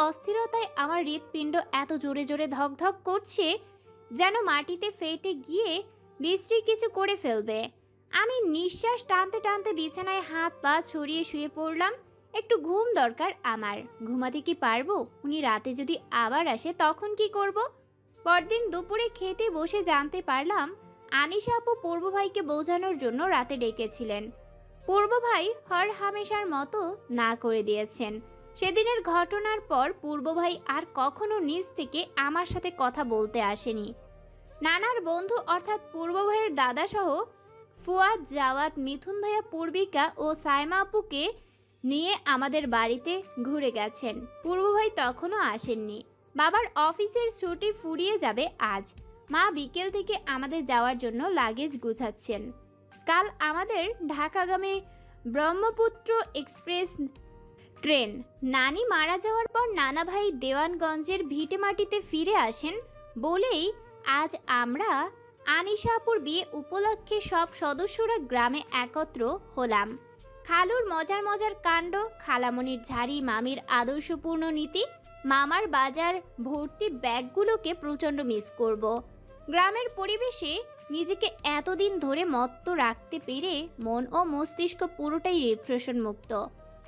অস্থিরতায় আমার হৃৎপিণ্ড এত জোরে জোরে ধকধক করছে যেন মাটিতে ফেটে গিয়ে বিশ্রী কিছু করে ফেলবে। আমি নিঃশ্বাস টানতে টানতে বিছানায় হাত পা ছড়িয়ে শুয়ে পড়লাম। একটু ঘুম দরকার আমার। ঘুমাতে কি পারবো? উনি রাতে যদি আবার আসে তখন কি করব? পরদিন দুপুরে খেতে বসে জানতে পারলাম আনিশা আপু পূর্ব ভাইকে বোঝানোর জন্য রাতে ডেকেছিলেন। পূর্ব ভাই হর হামেশার মতো না করে দিয়েছেন। সেদিনের ঘটনার পর পূর্ব ভাই আর কখনো নিজ থেকে আমার সাথে কথা বলতে আসেনি। নানার বন্ধু অর্থাৎ পূর্ব ভাইয়ের দাদা সহ ফুয়াদ, জাওয়াত, মিথুন ভাইয়া, পূর্বিকা ও সাইমা আপুকে নিয়ে আমাদের বাড়িতে ঘুরে গেছেন। পূর্ব ভাই তখনও আসেননি। বাবার অফিসের ছুটি ফুরিয়ে যাবে আজ। মা বিকেল থেকে আমাদের যাওয়ার জন্য লাগেজ গুছাচ্ছেন। কাল আমাদের ঢাকাগামী ব্রহ্মপুত্র এক্সপ্রেস ট্রেন। নানি মারা যাওয়ার পর নানা ভাই দেওয়ানগঞ্জের ভিটেমাটিতে ফিরে আসেন বলেই আজ আমরা আনিশা আপুর বিয়ে উপলক্ষে সব সদস্যরা গ্রামে একত্র হলাম। খালুর মজার মজার কাণ্ড, খালামণির ঝাড়ি, মামির আদর্শপূর্ণ নীতি, মামার বাজার ভর্তি ব্যাগগুলোকে প্রচণ্ড মিস করব। গ্রামের পরিবেশে নিজেকে এতদিন ধরে মত্ত রাখতে পেরে মন ও মস্তিষ্ক পুরোটাই রিপ্রেশন মুক্ত।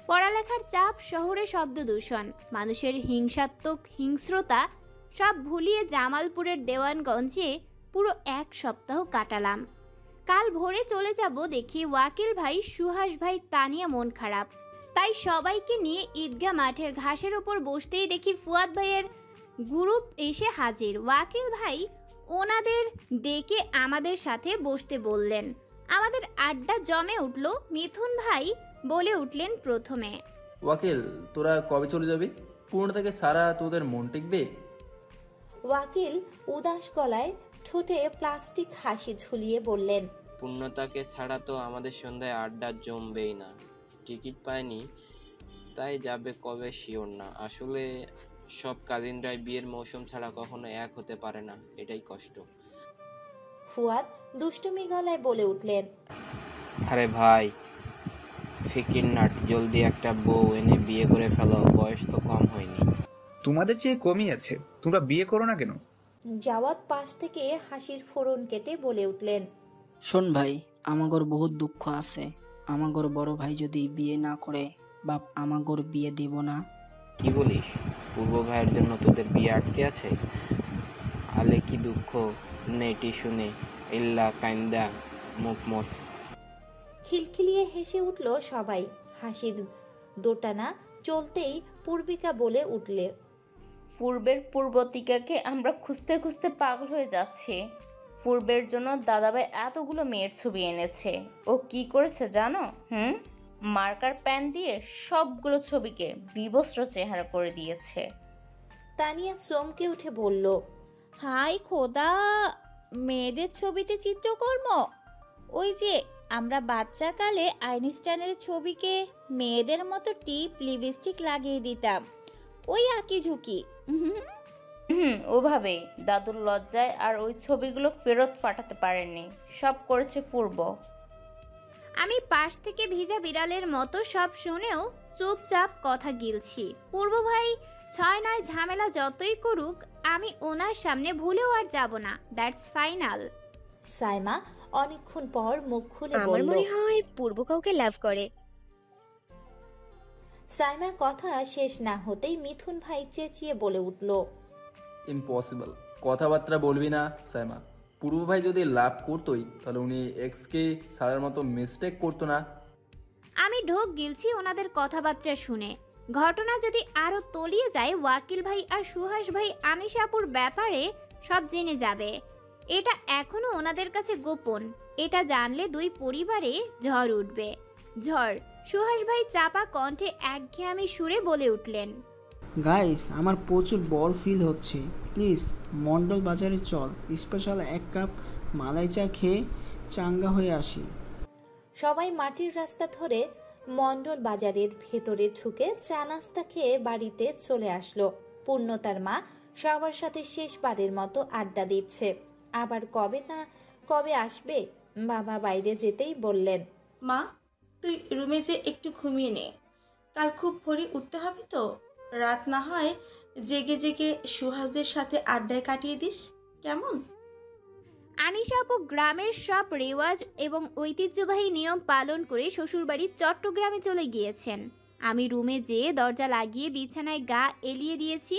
পড়ালেখার চাপ, শহরে শব্দ দূষণ, মানুষের হিংসাত্মক হিংস্রতা সব ভুলিয়ে জামালপুরের দেওয়ানগঞ্জে পুরো এক সপ্তাহ কাটালাম। কাল ভোরে চলে যাব দেখি ওয়াকিল ভাই, সুহাস ভাই, তানিয়া মন খারাপ। তাই সবাইকে নিয়ে ঈদগাহ মাঠের ঘাসের ওপর বসতেই দেখি ফুয়াদ ভাইয়ের গ্রুপ এসে হাজির। ওয়াকিল ভাই ওনাদের ডেকে আমাদের সাথে বসতে বললেন। আমাদের আড্ডা জমে উঠল। মিথুন ভাই বলে উঠলেন প্রথমে, ওয়াকিল, তোরা কবে চলে যাবি? পূর্ণতাকে সারা তোদের মন টিকবে? ওয়াকিল উদাস গলায় ঠোঁটে প্লাস্টিক হাসি ঝুলিয়ে বললেন, পূর্ণতাকে ছাড়া তো আমাদের সন্ধ্যায় আড্ডা জমবেই না। টিকিট পায়নি তাই যাবে কবে শিওর না। আসলে সব কাজিনরাই বিয়ের মৌসুম ছাড়া কখনো এক হতে পারে না, এটাই কষ্ট। ফুয়াদ দুষ্টুমি গলায় বলে উঠলেন, আরে ভাই ফিকির নাট, জলদি একটা বউ এনে বিয়ে করে ফেলো, বয়স তো কম হয়নি। তোমাদের চেয়ে কমই আছে, তোমরা বিয়ে করো না কেন? জাওয়াত পাশ থেকে হাসির ফোড়ন কেটে বলে উঠলেন, শোন ভাই, আমাগর বহুত দুঃখ আছে। আমাগর বড় ভাই যদি বিয়ে না করে, বাপ আমাগর বিয়ে দিব না। কি বলিস? পূর্ব ভাইয়ের জন্য তোদের বিয়ে আটকে আছে? আলে কি দুঃখ নেটি শুনে ইল্লা কাইন্দা মুখমস। খিলখিলিয়ে হেসে উঠল সবাই। হাসির দোটানা চলতেই পূর্বিকা বলে উঠলে, পূর্বের পূর্বতিকাকে আমরা খুঁজতে খুঁজতে পাগল হয়ে যাচ্ছি। পূর্বের জন্য দাদাভাই এতগুলো মেয়ের ছবি এনেছে। ও কি করেছে জানো? মার্কার পেন দিয়ে সবগুলো ছবিকে বিবস্ত্র চেহারা করে দিয়েছে। তানিয়া চমকে উঠে বলল, হাই খোদা, মেয়েদের ছবিতে চিত্রকর্ম! ওই যে আমরা বাচ্চাকালে আইনস্টাইনের ছবিকে মেয়েদের মতো টিপ লিপস্টিক লাগিয়ে দিতাম, ওই আঁকি ঝুঁকি। ওভাবেই দাদুর লজ্জায় আর ওই ছবিগুলো ফেরত পাঠাতে পারেননি। সব করেছে পূর্ব। আমি পাশ থেকে ভিজা বিড়ালের মতো সব শুনেও চুপচাপ কথা গিলছি। পূর্ব ভাই ছয় নয় ঝামেলা যতই করুক, আমি ওনার সামনে ভুলেও আর যাব না। That's final. সাইমা অনেকক্ষণ পর মুখ খুলে আমার বলল, মনে হয় পূর্ব কাউকে লাভ করে। সাইমার কথা শেষ না হতেই মিথুন ভাই চেঁচিয়ে বলে উঠল, ইম্পসিবল। কথাবার্তা বলবি না সাইমা। পূর্ব ভাই যদি লাভ করতোই তাহলে উনি এক্সকে সারার মতো মিস্টেক করতো না। আমি ঢোক গিলছি ওনাদের কথাবার্তা শুনে। ঘটনা যদি আরো তলিয়ে যায়, ওয়াকিল ভাই আর সুহাস ভাই আনিশাপুর ব্যাপারে সব জেনে যাবে। এটা এখনো ওনাদের কাছে গোপন। এটা জানলে দুই পরিবারে ঝড় উঠবে। ঝড়। সুহাস ভাই চাপা কণ্ঠে একঘেয়ামি সুরে বলে উঠলেন, গাইস, আমার প্রচুর বর ফিল হচ্ছে। প্লিজ মন্ডল বাজারে চল, স্পেশাল এক কাপ মালাই চা খেয়ে চাঙ্গা হয়ে আসি। সবাই মাটির রাস্তা ধরে মন্ডল বাজারের ভেতরে ঢুকে চা নাস্তা খেয়ে বাড়িতে চলে আসলো। পূর্ণতার মা সবার সাথে শেষবারের মতো আড্ডা দিচ্ছে। আবার কবে আসবে? বাবা বাইরে যেতেই বললেন, মা তুই রুমে যে একটু ঘুমিয়ে নে, কাল খুব ভোরে উঠতে হবে তো। রাত না হয় জেগে জেগে সুহাসদের সাথে আড্ডায় কাটিয়ে দিস, কেমন? আনিশা আপু গ্রামের সব রেওয়াজ এবং ঐতিহ্যবাহী নিয়ম পালন করে শ্বশুরবাড়ি চট্টগ্রামে চলে গিয়েছেন। আমি রুমে যেয়ে দরজা লাগিয়ে বিছানায় গা এলিয়ে দিয়েছি।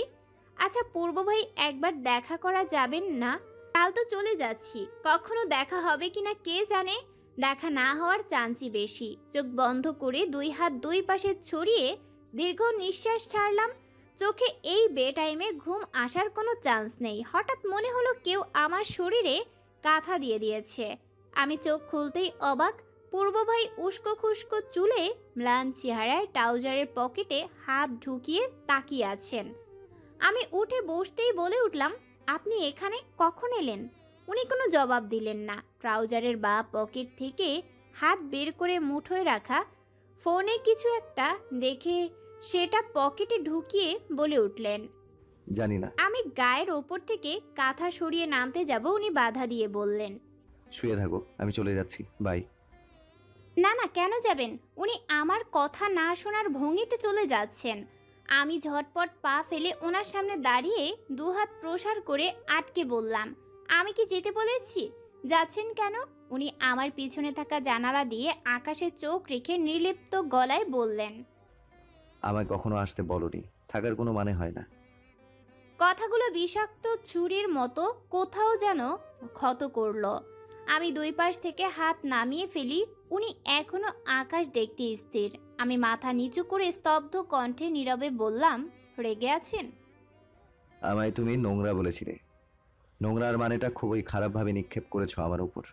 আচ্ছা পূর্ব ভাই, একবার দেখা করা যাবেন না? কাল তো চলে যাচ্ছি, কখনো দেখা হবে কিনা কে জানে। দেখা না হওয়ার চান্সই বেশি। চোখ বন্ধ করে দুই হাত দুই পাশে ছড়িয়ে দীর্ঘ নিঃশ্বাস ছাড়লাম। চোখে এই বেটাইমে ঘুম আসার কোনো চান্স নেই। হঠাৎ মনে হলো কেউ আমার শরীরে কাঁথা দিয়ে দিয়েছে। আমি চোখ খুলতেই অবাক, পূর্ব ভাই উস্কো খুস্কো চুলে ম্লান চেহারায় ট্রাউজারের পকেটে হাত ঢুকিয়ে তাকিয়ে আছেন। আমি উঠে বসতেই বলে উঠলাম, আপনি এখানে কখন এলেন? উনি কোনো জবাব দিলেন না। ট্রাউজারের বাঁ পকেট থেকে হাত বের করে মুঠোয় রাখা ফোনে কিছু একটা দেখে সেটা পকেটে ঢুকিয়ে বলে উঠলেন, জানি না। আমি গায়ের ওপর থেকে কাঁথা সরিয়ে নামতে যাব, উনি বাধা দিয়ে বললেন, শুয়ে থাকো, আমি চলে যাচ্ছি, বাই। না না, কেন যাবেন? উনি আমার কথা না শোনার ভঙ্গিতে চলে যাচ্ছেন। আমি ঝটপট পা ফেলে ওনার সামনে দাঁড়িয়ে দুহাত প্রসার করে আটকে বললাম, আমি কি যেতে বলেছি? যাচ্ছেন কেন? উনি আমার পিছনে থাকা জানালা দিয়ে আকাশে চোখ রেখে নির্লিপ্ত গলায় বললেন, আমায় কখনো আসতে বলনি, থাকার কোনো মানে হয় না। কথাগুলো বিষাক্ত ছুরির মতো কোথাও যেন ক্ষত করল। আমি দুই পাশ থেকে হাত নামিয়ে ফেলি। উনি এখনো আকাশ দেখতে স্থির। আমি মাথা নিচু করে স্তব্ধ কণ্ঠে নীরবে বললাম, রেগে আছেন? আমায় তুমি নোংরা বলেছিলে। নোংরার মানেটা খুবই খারাপভাবে নিক্ষেপ করেছো আমার উপর।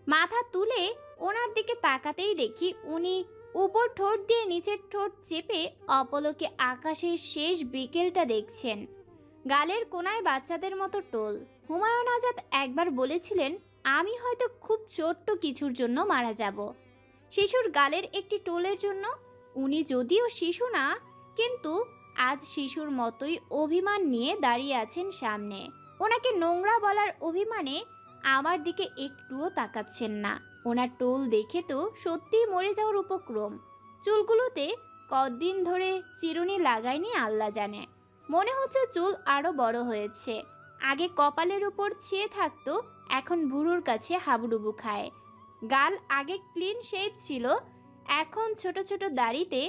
মাথা তুলে ওনার দিকে তাকাতেই দেখি উনি উপর ঠোঁট দিয়ে নিচের ঠোঁট চেপে অপলকে আকাশের শেষ বিকেলটা দেখছেন। গালের কোনায় বাচ্চাদের মতো টোল। হুমায়ুন আজাদ একবার বলেছিলেন, আমি হয়তো খুব ছোট্ট কিছুর জন্য মারা যাব, শিশুর গালের একটি টোলের জন্য। উনি যদিও শিশু না, কিন্তু আজ শিশুর মতোই অভিমান নিয়ে দাঁড়িয়ে আছেন সামনে। ওনাকে নোংরা বলার অভিমানে আমার দিকে একটুও তাকাচ্ছেন না। ওনার টোল দেখে তো সত্যিই মরে যাওয়ার উপক্রম। চুলগুলোতে কতদিন ধরে চিরুনি লাগায়নি আল্লাহ জানে। মনে হচ্ছে চুল আরও বড় হয়েছে। আগে কপালের উপর ছেয়ে থাকতো, এখন ভুরুর কাছে হাবুডুবু খায়। গাল আগে ক্লিন শেপ ছিল, এখন ছোট ছোট দাড়িতে।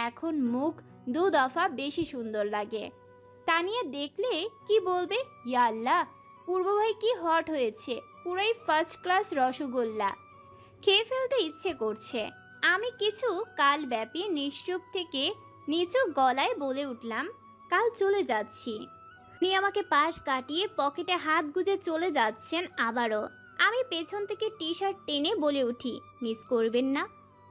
এখন মুখ দু দফা বেশি সুন্দর লাগে। তানিয়া দেখলে কি বলবে, ইয়া আল্লাহ, পূর্ব ভাই কি হট হয়েছে, পুরাই ফার্স্ট ক্লাস রসগোল্লা। খেয়ে ফেলতে ইচ্ছে করছে। আমি কিছু কাল ব্যাপী নিশ্চুপ থেকে নিচু গলায় বলে উঠলাম, কাল চলে যাচ্ছি। উনি আমাকে পাশ কাটিয়ে পকেটে হাত গুজে চলে যাচ্ছেন আবারও। আমি পেছন থেকে টি শার্ট টেনে বলে উঠি, মিস করবেন না?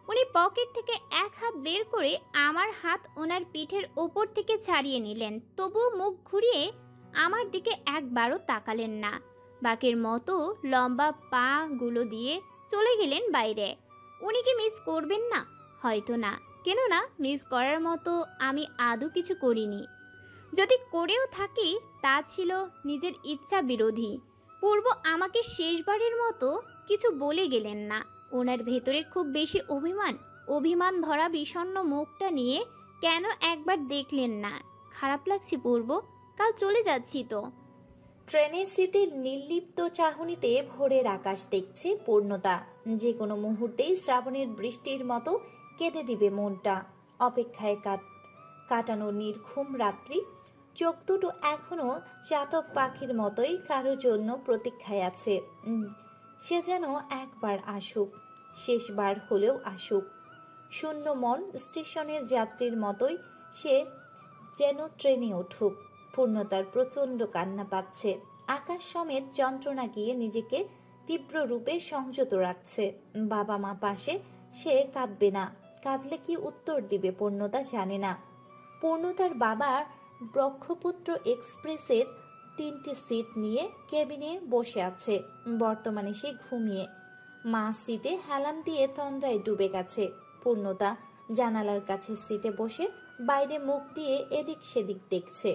উনি পকেট থেকে এক হাত বের করে আমার হাত ওনার পিঠের ওপর থেকে ছাড়িয়ে নিলেন, তবুও মুখ ঘুরিয়ে আমার দিকে একবারও তাকালেন না। বাকের মতো লম্বা পা গুলো দিয়ে চলে গেলেন বাইরে। উনি কি মিস করবেন না? হয়তো না, কেন না, মিস করার মতো আমি আদৌ কিছু করিনি। যদি করেও থাকি তা ছিল নিজের ইচ্ছা বিরোধী। পূর্ব আমাকে শেষবারের মতো কিছু বলে গেলেন না। ওনার ভেতরে খুব বেশি অভিমান ভরা বিষণ্ণ মুখটা নিয়ে কেন একবার দেখলেন না? খারাপ লাগছে পূর্ব, কাল চলে যাচ্ছি তো। ট্রেনের সিটের নির্লিপ্ত চাহনিতে ভোরের আকাশ দেখছে পূর্ণতা। যে কোনো মুহূর্তেই শ্রাবণের বৃষ্টির মতো কেঁদে দিবে মনটা। অপেক্ষায় কাটানো নির্ঘুম রাত্রি। চোখ দুটো এখনো চাতক পাখির মতোই কারোর জন্য প্রতীক্ষায় আছে। সে যেন একবার আসুক, শেষবার হলেও আসুক। শূন্য মন স্টেশনের যাত্রীর মতোই সে যেন ট্রেনে উঠুক। পূর্ণতার প্রচণ্ড কান্না পাচ্ছে। আকাশ সমেত যন্ত্রণা গিয়ে নিজেকে তীব্র রূপে সংযত রাখছে। বাবা মা পাশে, সে কাঁদবে না। কাঁদলে কি উত্তর দিবে পূর্ণতা জানে না। পূর্ণতার বাবা ব্রহ্মপুত্র এক্সপ্রেসের 3টি সিট নিয়ে কেবিনে বসে আছে। বর্তমানে সে ঘুমিয়ে। মা সিটে হেলান দিয়ে তন্দ্রায় ডুবে গেছে। পূর্ণতা জানালার কাছে সিটে বসে বাইরে মুখ দিয়ে এদিক সেদিক দেখছে।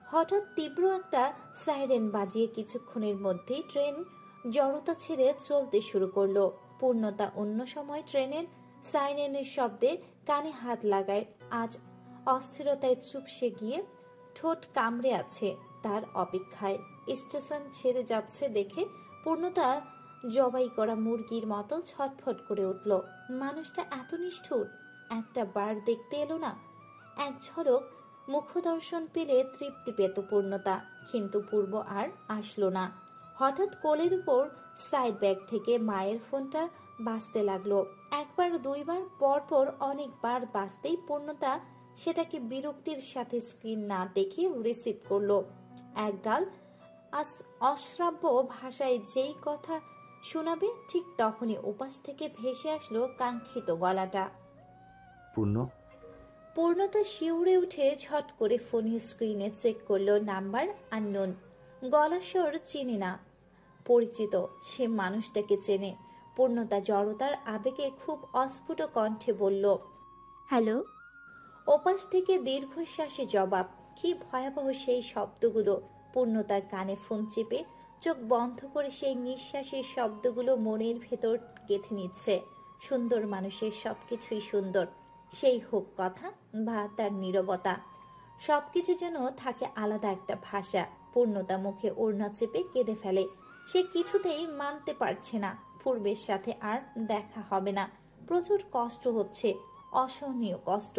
হঠাৎ তীব্র একটা সাইরেন বাজিয়ে কিছুক্ষণের মধ্যেই ট্রেন জড়তা ছেড়ে চলতে শুরু করলো। পূর্ণতা অন্য সময় ট্রেনের সাইরেনের শব্দে কানে হাত লাগায়, আজ অস্থিরতায় চুপসে গিয়ে ঠোঁট কামড়ে আছে তার অপেক্ষায়। স্টেশন ছেড়ে যাচ্ছে দেখে পূর্ণতা জবাই করা মুরগির মতো ছটফট করে উঠল। মানুষটা এত নিষ্ঠুর, একটা বার দেখতে এলো না? এক ঝলক মুখদর্শন পেলে তৃপ্তি পেত পূর্ণতা, কিন্তু পূর্ব আর আসলো না। হঠাৎ কোলের উপর সাইড ব্যাগ থেকে মায়ের ফোনটা বাজতে লাগলো। একবার দুইবার পরপর অনেকবার বাজতেই পূর্ণতা সেটাকে বিরক্তির সাথে স্ক্রিন না দেখে রিসিভ করলো। একগাল অশ্রাব্য ভাষায় যেই কথা শোনাবে ঠিক তখনই উপাস থেকে ভেসে আসলো কাঙ্ক্ষিত গলাটা। পূর্ণতা শিউরে উঠে ঝট করে ফোনের স্ক্রিনে চেক করলো। নাম্বার আননোন, গলার স্বর চিনে না, পরিচিত। সে মানুষটাকে চেনে। পূর্ণতা জড়তার আবেগে খুব অস্ফুট কণ্ঠে বলল, হ্যালো। ওপাশ থেকে দীর্ঘশ্বাসে জবাব। কি ভয়াবহ সেই শব্দগুলো! পূর্ণতার কানে ফোন চেপে চোখ বন্ধ করে সেই নিঃশ্বাসের শব্দগুলো মনের ভেতর গেঁথে নিচ্ছে। সুন্দর মানুষের সবকিছুই সুন্দর, সেই হোক কথা বা তার নীরবতা, সবকিছু যেন থাকে আলাদা একটা ভাষা। পূর্ণতা মুখে ওড়না চেপে কেঁদে ফেলে। সে কিছুতেই মানতে পারছে না পূর্বের সাথে আর দেখা হবে না। প্রচুর কষ্ট হচ্ছে, অসহনীয় কষ্ট।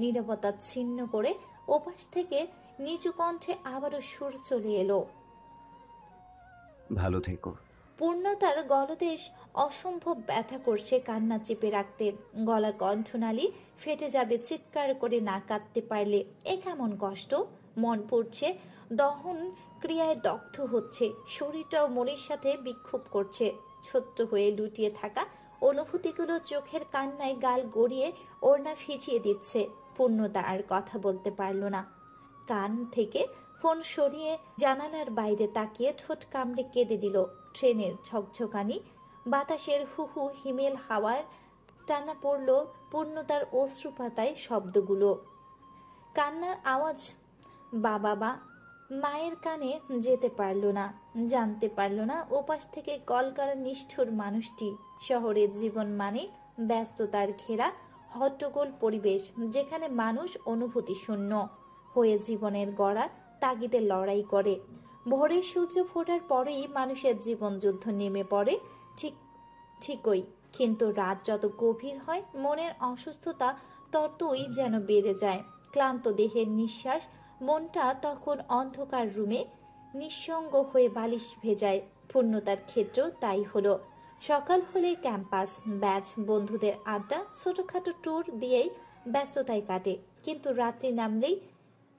নীরবতা ছিন্ন করে ওপাশ থেকে নিচু কণ্ঠে আবারও সুর চলে এলো, ভালো থেকো। পূর্ণতার গলদেশ অসম্ভব ব্যথা করছে কান্না চেপে রাখতে। গলার কণ্ঠনালী ফেটে যাবে চিৎকার করে না কাঁদতে পারলে। এ কেমন কষ্ট! মন পড়ছে, দহন ক্রিয়ায় দগ্ধ হচ্ছে, শরীরটাও মনের সাথে বিক্ষোভ করছে। ছোট্ট হয়ে লুটিয়ে থাকা অনুভূতিগুলো চোখের কান্নায় গাল গড়িয়ে ওড়না ভিজিয়ে দিচ্ছে। পূর্ণতা আর কথা বলতে পারল না। কান থেকে ফোন সরিয়ে জানালার বাইরে তাকিয়ে ঠোঁট কামড়ে কেঁদে দিল। ট্রেনের ঝকঝকানি বাতাসের হুহু হিমেল হাওয়ার টানা পড়ল পূর্ণতার অশ্রুপাতায় শব্দগুলো। কান্নার আওয়াজ বাবা মায়ের কানে যেতে পারল না, জানতে পারল না ওপাশ থেকে কল করা নিষ্ঠুর মানুষটি। শহরের জীবন মানে ব্যস্ততার ঘেরা হট্টগোল পরিবেশ, যেখানে মানুষ অনুভূতি শূন্য হয়ে জীবনের গড়া তাগিদে লড়াই করে। ভোরের সূর্য ফোটার পরেই মানুষের জীবন যুদ্ধ নেমে পড়ে ঠিকই, কিন্তু রাত যত গভীর হয় মনের অসুস্থতা ততই যেন বেড়ে যায়। ক্লান্ত দেহের নিঃশ্বাস, মনটা তখন অন্ধকার রুমে নিঃসঙ্গ হয়ে বালিশ ভেজায়। পূর্ণতার ক্ষেত্রেও তাই হলো। সকাল হলে ক্যাম্পাস, ব্যাচ, বন্ধুদের আড্ডা, ছোটখাটো ট্যুর দিয়েই ব্যস্ততায় কাটে। কিন্তু রাত্রি নামলেই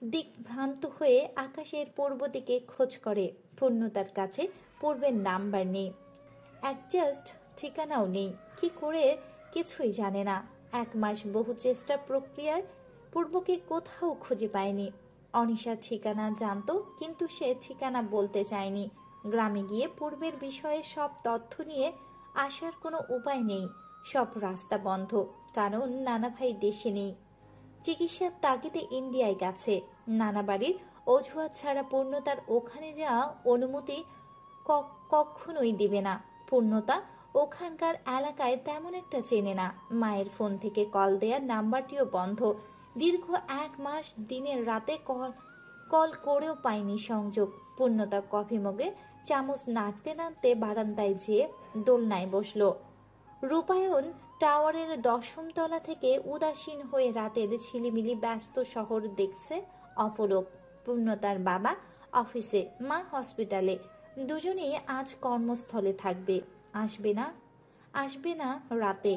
দিকভ্রান্ত হয়ে আকাশের পূর্ব দিকে খোঁজ করে। পূর্ণতার কাছে পূর্বের নাম্বার নেই, অ্যাডজাস্ট ঠিকানাও নেই। কি করে কিছুই জানে না। 1 মাস বহু চেষ্টা প্রক্রিয়ায় পূর্বকে কোথাও খুঁজে পায়নি। অনিশা ঠিকানা জানতো, কিন্তু সে ঠিকানা বলতে চায়নি। গ্রামে গিয়ে পূর্বের বিষয়ে সব তথ্য নিয়ে আসার কোনো উপায় নেই। সব রাস্তা বন্ধ, কারণ নানা ভাই দেশে নেই, চিকিৎসার তাগিদে ইন্ডিয়ায় গেছে। নানা বাড়ির অজুহাত ছাড়া পূর্ণতার ওখানে যাওয়া অনুমতি কখনোই দিবে না। পূর্ণতা ওখানকার এলাকায় তেমন একটা চেনে না। মায়ের ফোন থেকে কল দেয়া নাম্বারটিও বন্ধ। দীর্ঘ 1 মাস দিনের রাতে কল করেও পায়নি সংযোগ। পূর্ণতা কফি মগে চামচ নাড়তে নাড়তে বারান্দায় যেয়ে দোলনায় বসল। রূপায়ণ টাওয়ারের 10ম তলা থেকে উদাসীন হয়ে রাতের ঝিলিমিলি ব্যস্ত শহর দেখছে অপলক। পূর্ণতার বাবা অফিসে, মা হসপিটালে। দুজনেই আজ কর্মস্থলে থাকবে। আসবে না রাতে।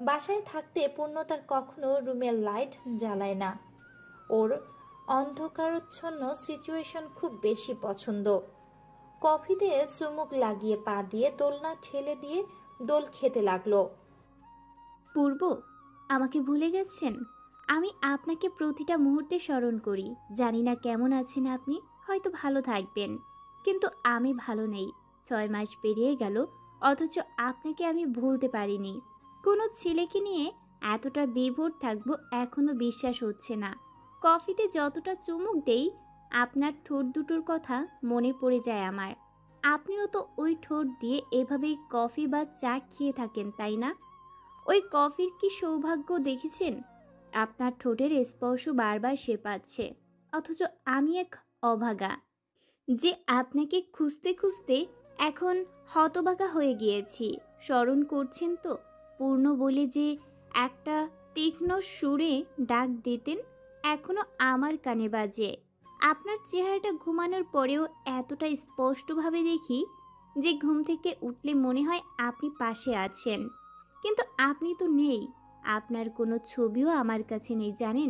বাসায় থাকতে পূর্ণতার কখনো রুমের লাইট জ্বালায় না। ওর অন্ধকারচ্ছন্ন সিচুয়েশন খুব বেশি পছন্দ। কফিতে চুমুক লাগিয়ে পা দিয়ে দোলনা ঠেলে দিয়ে দোল খেতে লাগলো। পূর্ব, আমাকে ভুলে গেছেন? আমি আপনাকে প্রতিটা মুহূর্তে স্মরণ করি। জানি না কেমন আছেন আপনি, হয়তো ভালো থাকবেন, কিন্তু আমি ভালো নেই। 6 মাস পেরিয়ে গেল, অথচ আপনাকে আমি ভুলতে পারিনি। কোনো ছেলেকে নিয়ে এতটা বিভোর থাকবো এখনো বিশ্বাস হচ্ছে না। কফিতে যতটা চুমুক দেই আপনার ঠোঁট দুটোর কথা মনে পড়ে যায় আমার। আপনিও তো ওই ঠোঁট দিয়ে এভাবেই কফি বা চা খেয়ে থাকেন, তাই না? ওই কফির কি সৌভাগ্য দেখেছেন? আপনার ঠোঁটের স্পর্শ বারবার সে পাচ্ছে, অথচ আমি এক অভাগা যে আপনাকে খুঁজতে খুঁজতে এখন হতবাকা হয়ে গিয়েছি। স্মরণ করছেন তো পূর্ণ বলে যে একটা তীক্ষ্ণ সুরে ডাক দিতেন, এখনো আমার কানে বাজে। আপনার চেহারাটা ঘুমানোর পরেও এতটা স্পষ্টভাবে দেখি যে ঘুম থেকে উঠলে মনে হয় আপনি পাশে আছেন, কিন্তু আপনি তো নেই। আপনার কোনো ছবিও আমার কাছে নেই জানেন,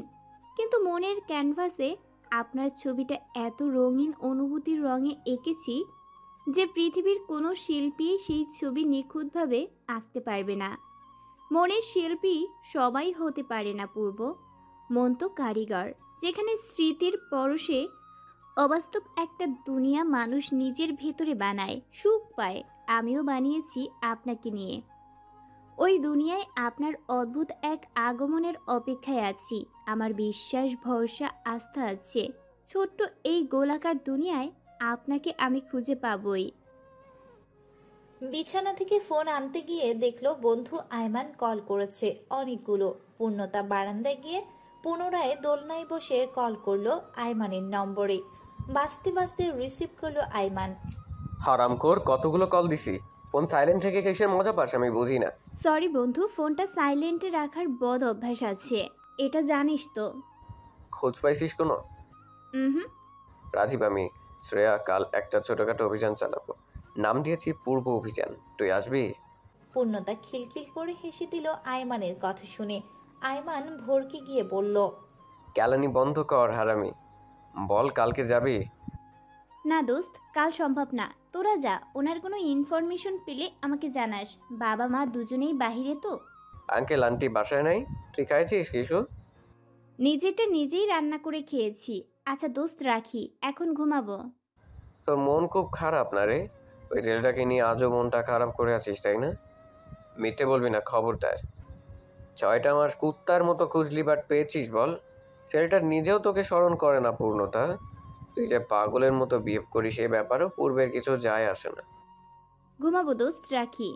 কিন্তু মনের ক্যানভাসে আপনার ছবিটা এত রঙিন অনুভূতির রঙে এঁকেছি যে পৃথিবীর কোনো শিল্পী সেই ছবি নিখুঁতভাবে আঁকতে পারবে না। মনের শিল্পী সবাই হতে পারে না পূর্ব, মন তো কারিগর, যেখানে স্মৃতির পরশে অবাস্তব একটা দুনিয়া মানুষ নিজের ভেতরে বানায়, সুখ পায়। আমিও বানিয়েছি আপনাকে নিয়ে। ওই দুনিয়ায় আপনার অদ্ভুত এক আগমনের অপেক্ষায় আছি। আমার বিশ্বাস, ভরসা, আস্থা আছে ছোট্ট এই গোলাকার দুনিয়ায় আপনাকে আমি খুঁজে পাবই। বিছানা থেকে ফোন আনতে গিয়ে দেখলো বন্ধু আয়মান কল করেছে অনেকগুলো। পূর্ণতা বারান্দায় গিয়ে পুনরায় দোলনায় বসে কল করলো আয়মানের নম্বরে। বাজতে বাজতে রিসিভ করলো আয়মান। হারামখোর, কতগুলো কল দিছি, ফোন সাইলেন্ট রেখে কিসের মজা পাস আমি বুঝি না। সরি বন্ধু, ফোনটা সাইলেন্টে রাখার বদ অভ্যাস আছে, এটা জানিস তো। খোঁজ পাইছিস কোনো? হুম। রাজীব, আমি শ্রেয়া কাল একটা ছোটখাটো অভিযান চালাবো, নাম দিয়েছি পূর্ব অভিযান, তুই আসবি? পূর্ণতা খিলখিল করে হেসে দিল আয়মানের কথা শুনে। আয়মান ভরকে গিয়ে বলল, ক্যালানি বন্ধ কর হারামি, বল কালকে যাবি? না দোস্ত, কাল সম্ভব না, তোরা যা। ওনার কোনো ইনফরমেশন পেলে আমাকে জানাস। বাবা মা দুজনেই বাহিরে তো। আঙ্কেল আন্টি বাসায় নাই? তুই খাইছিস কিছু? নিজেরটা নিজেই রান্না করে খেয়েছি। আচ্ছা দোস্ত রাখি, এখন ঘুমাবো। তোর মন খুব খারাপ না রে? ওই ছেলেটাকে নিয়ে আজও মনটা খারাপ করে আছিস তাই না? মিথ্যে বলবি না খবরদার। 6টা মাস কুত্তার মতো খুঁজলি, বাট পেয়েছিস বল? ছেলেটা নিজেও তোকে স্মরণ করে না পূর্ণতা। তুই যে পাগলের মতো বিহেভ করিস এ ব্যাপারেও পূর্বের কিছু যায় আসে না। ঘুমাবো দোস্ত, রাখি।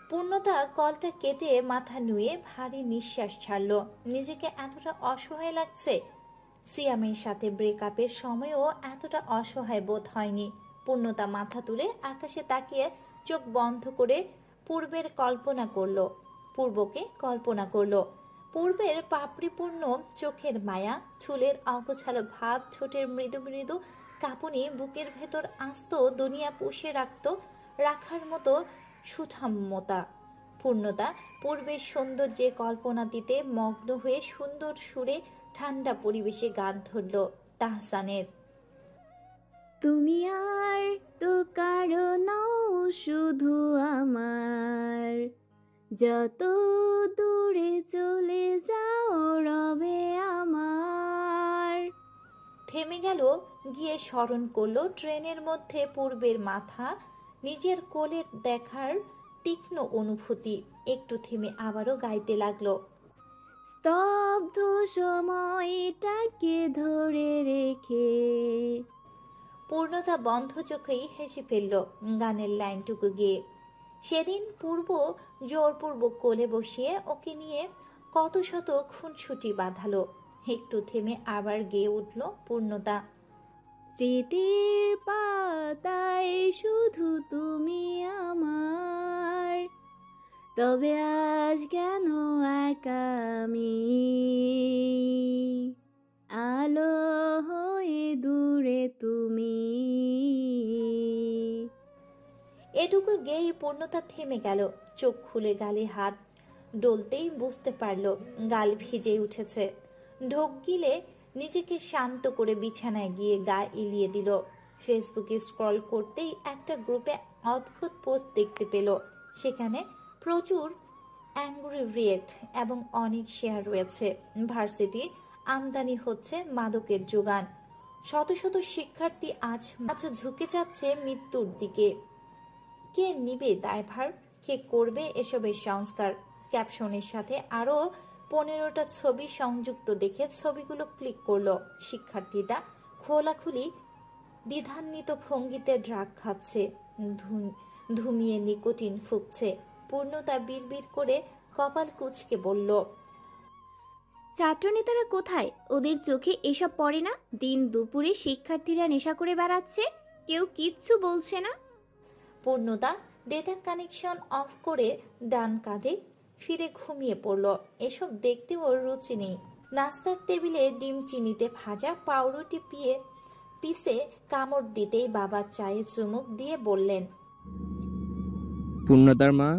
পূর্ণতা কলটা কেটে মাথা নুয়ে ভারী নিঃশ্বাস ছাড়ল। নিজেকে এতটা অসহায় লাগছে। সিয়ামের সাথে ব্রেকআপের সময়ও এতটা অসহায় বোধ হয়নি। পূর্ণতা মাথা তুলে আকাশে তাকিয়ে চোখ বন্ধ করে পূর্বের কল্পনা করলো। পূর্বের পাপড়িপূর্ণ চোখের মায়া, চুলের অগোছালো ভাব, ঠোঁটের মৃদু মৃদু কাঁপুনি, বুকের ভেতর আস্ত দুনিয়া পুষে রাখার মতো সুঠাম্যতা। পূর্ণতা পূর্বের সৌন্দর্যে কল্পনাতীতে মগ্ন হয়ে সুন্দর সুরে ঠান্ডা পরিবেশে গান ধরল তাহসানের। তুমি আর তো কারো নও, শুধু আমার, যত দূরে চলে যাও রবে আমার। থেমে গেল, গিয়ে স্মরণ করলো ট্রেনের মধ্যে পূর্বের মাথা, নিজের কোলের দেখার তীক্ষ্ণ অনুভূতি। একটু থেমে আবারও গাইতে লাগলো। স্তব্ধ সময়টাকে ধরে রেখে। পূর্ণতা বন্ধ চোখেই হেসে ফেলল গানের লাইনটুকু গিয়ে। সেদিন পূর্ব জোরপূর্বক কোলে বসিয়ে ওকে নিয়ে কত শত খুনসুটি বাঁধালো। একটু থেমে আবার গেয়ে উঠল পূর্ণতা। স্মৃতির পাতায় শুধু তুমি আমার, তবে আজ কেন একা আমি, আলো হয়ে দূরে তুমি। এটুকু গেয়েই পূর্ণতা থেমে গেল। চোখ খুলে গালে হাত ডলতেই বুঝতে পারল গাল ভিজে উঠেছে। ঢোক গিলে নিজেকে শান্ত করে বিছানায় গিয়ে গা এলিয়ে দিল। ফেসবুকে স্ক্রল করতেই একটা গ্রুপে অদ্ভুত পোস্ট দেখতে পেল। সেখানে প্রচুর অ্যাংরি রিয়েক্ট এবং অনেক শেয়ার রয়েছে। ভার্সিটি আমদানি হচ্ছে মাদকের যোগান। শত শত শিক্ষার্থী আজ ঝুঁকে যাচ্ছে মৃত্যুর দিকে। কে নিবে দায়ভার? কে করবে এসবের সংস্কার? ক্যাপশনের সাথে আরও 15টা ছবি সংযুক্ত দেখে ছবিগুলো ক্লিক করলো। শিক্ষার্থীরা খোলাখুলি দ্বিধান্বিত ভঙ্গিতে ড্রাগ খাচ্ছে, ধুমিয়ে নিকোটিন ফুঁকছে। পূর্ণতা বিড়বিড় করে কপাল কুঁচকে বলল, ছাত্রনেতারা কোথায়? ওদের চোখে এসব পড়ে না? দিন দুপুরে শিক্ষার্থীরা নেশা করে বেড়াচ্ছে, কেউ কিচ্ছু বলছে না। পূর্ণতা ডেটা কানেকশন অফ করে ডান কাঁধে ফিরে ঘুমিয়ে পড়ল। এসব দেখতে ওর রুচি নেই। নাস্তার টেবিলে ডিম চিনিতে ভাজা পাউরুটি পিসে কামড় দিতেই বাবা চায়ে চুমুক দিয়ে বললেন, পূর্ণতার মা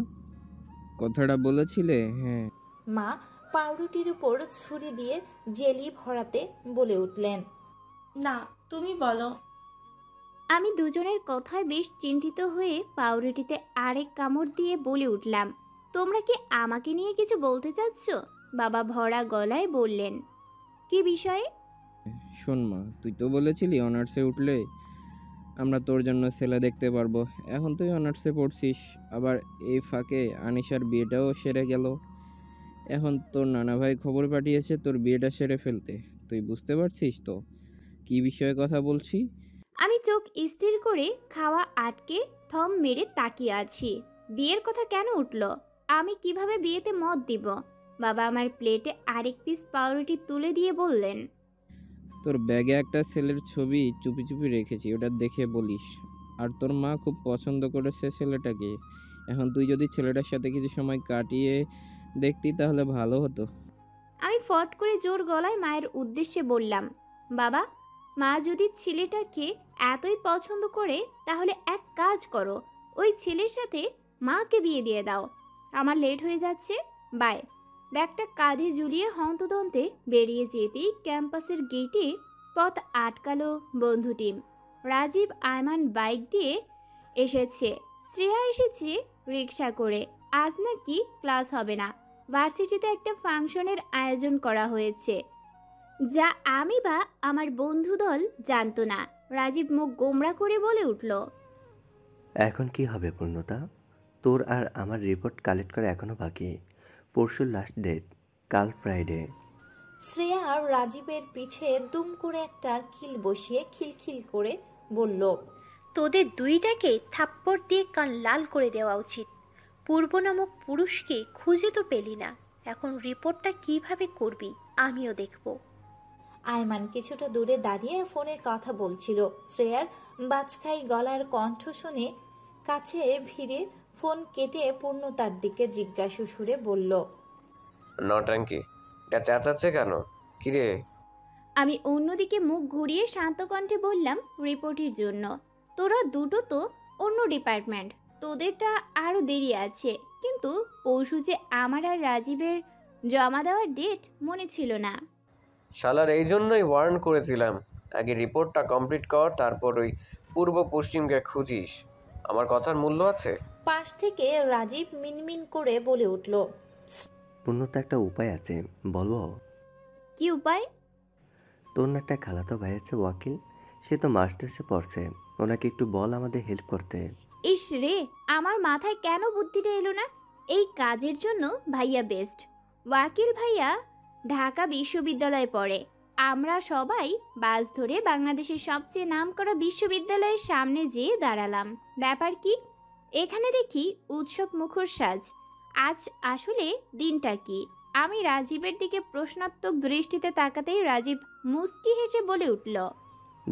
কথাটা বলেছিলে? হ্যাঁ। মা পাউরুটির উপর ছুরি দিয়ে জেলি ভরাতে বলে উঠলেন, না, তুমি বলো। আমি দুজনের কথায় বেশ চিন্তিত হয়ে পাউরুটিতে আরেক কামড় দিয়ে বলে উঠলাম, তোমরা কি আমাকে নিয়ে কিছু বলতে চাচ্ছ? বাবা ভরা গলায় বললেন, কি বিষয়ে? শোন মা, তুই তো বলেছিলি অনার্সে উঠলে আমরা তোর জন্য ছেলে দেখতে পারবো। এখন তুই অনার্সে পড়ছিস, আবার এই ফাঁকে আনিশার বিয়েটাও সেরে গেল। এখন তোর নানা ভাই খবর পাঠিয়েছে তোর বিয়েটা সেরে ফেলতে। তুই বুঝতে পারছিস তো কি বিষয়ে কথা বলছি? আমি চোখ স্থির করে খাওয়া আটকে থম মেরে তাকিয়ে আছি। বিয়ের কথা কেন উঠল? আমি কিভাবে বিয়েতে মত দিব? বাবা আমার প্লেটে আরেক পিস পাউরুটি তুলে দিয়ে বললেন, তোর ব্যাগে একটা ছেলের ছবি চুপি চুপি রেখেছি, ওটা দেখে বলিস। আর তোর মা খুব পছন্দ করেছে ছেলেটাকে। এখন তুই যদি ছেলেটার সাথে কিছু সময় কাটিয়ে দেখতি তাহলে ভালো হতো। আমি ফট করে জোর গলায় মায়ের উদ্দেশ্যে বললাম, বাবা, মা যদি ছেলেটাকে এতই পছন্দ করে তাহলে এক কাজ করো, ওই ছেলের সাথে মাকে বিয়ে দিয়ে দাও। আমার লেট হয়ে যাচ্ছে, বাই। ব্যাগটা কাঁধে ঝুলিয়ে হন্তদন্তে বেরিয়ে যেতেই ক্যাম্পাসের গেটে পথ আটকালো বন্ধু টিম। রাজীব আয়মান বাইক দিয়ে এসেছে, শ্রেয়া এসেছে রিক্সা করে। আজ নাকি ক্লাস হবে না, ভার্সিটিতে একটা ফাংশনের আয়োজন করা হয়েছে, যা আমি বা আমার বন্ধু দল জানতো না। রাজীব মুখ গোমরা করে বলে উঠল, এখন কি হবে পূর্ণতা? তোর আর আমার রিপোর্ট কালেক্ট করা এখনো বাকি। পরশু লাস্ট ডেট, কাল ফ্রাইডে। শ্রেয়া রাজীবের পিঠে দুম করে একটা খিল বসিয়ে খিলখিল করে বলল, তোদের দুইটাকে থাপ্পড় দিয়ে কান লাল করে দেওয়া উচিত। পূর্ব নামক পুরুষকে খুঁজে তো পেলি না, এখন রিপোর্টটা কিভাবে করবি আমিও দেখব। আয়মান কিছুটা দূরে দাঁড়িয়ে ফোনে কথা বলছিল। শ্রেয়ার বাজখাই গলার কণ্ঠ শুনে কাছে ভিড়ে ফোন কেটে পূর্ণতার দিকে জিজ্ঞাসু সুরে বলল, নটাঙ্কি, এটা চেঁচাচ্ছে কেন? কিরে? আমি অন্যদিকে মুখ ঘুরিয়ে শান্ত কণ্ঠে বললাম, রিপোর্টের জন্য। তোরা দুটো তো অন্য ডিপার্টমেন্ট, তোদেরটা আরও দেরি আছে। কিন্তু পরশু যে আমার আর রাজীবের জমা দেওয়ার ডেট মনে ছিল না। শালার এই জন্যই ওয়ার্ন করেছিলাম, আগে রিপোর্টটা কমপ্লিট কর, তারপর ওই পূর্ব পশ্চিমকে খুঁজিস। আমার কথার মূল্য আছে। পাশ থেকে রাজীব মিনমিন করে বলে উঠল, পূর্ণতা একটা উপায় আছে, বলবো? কি উপায়? তোর না একটা খালাতো ভাই আছে ওয়াকিল, সে তো মাস্টার্সে পড়ছে, ওনাকে একটু বল আমাদের হেল্প করতে। ইস রে, আমার মাথায় কেন বুদ্ধিটা এলো না? এই কাজের জন্য ভাইয়া বেস্ট। ওয়াকিল ভাইয়া ঢাকা বিশ্ববিদ্যালয়ে পড়ে। আমরা সবাই বাস ধরে বাংলাদেশের সবচেয়ে নামকরা বিশ্ববিদ্যালয়ের সামনে যেয়ে দাঁড়ালাম। ব্যাপার কি? এখানে দেখি উৎসব মুখর সাজ। আজ আসলে দিনটা কি? আমি রাজীবের দিকে প্রশ্নাত্মক দৃষ্টিতে তাকাতেই রাজীব মুস্কি হেসে বলে উঠল,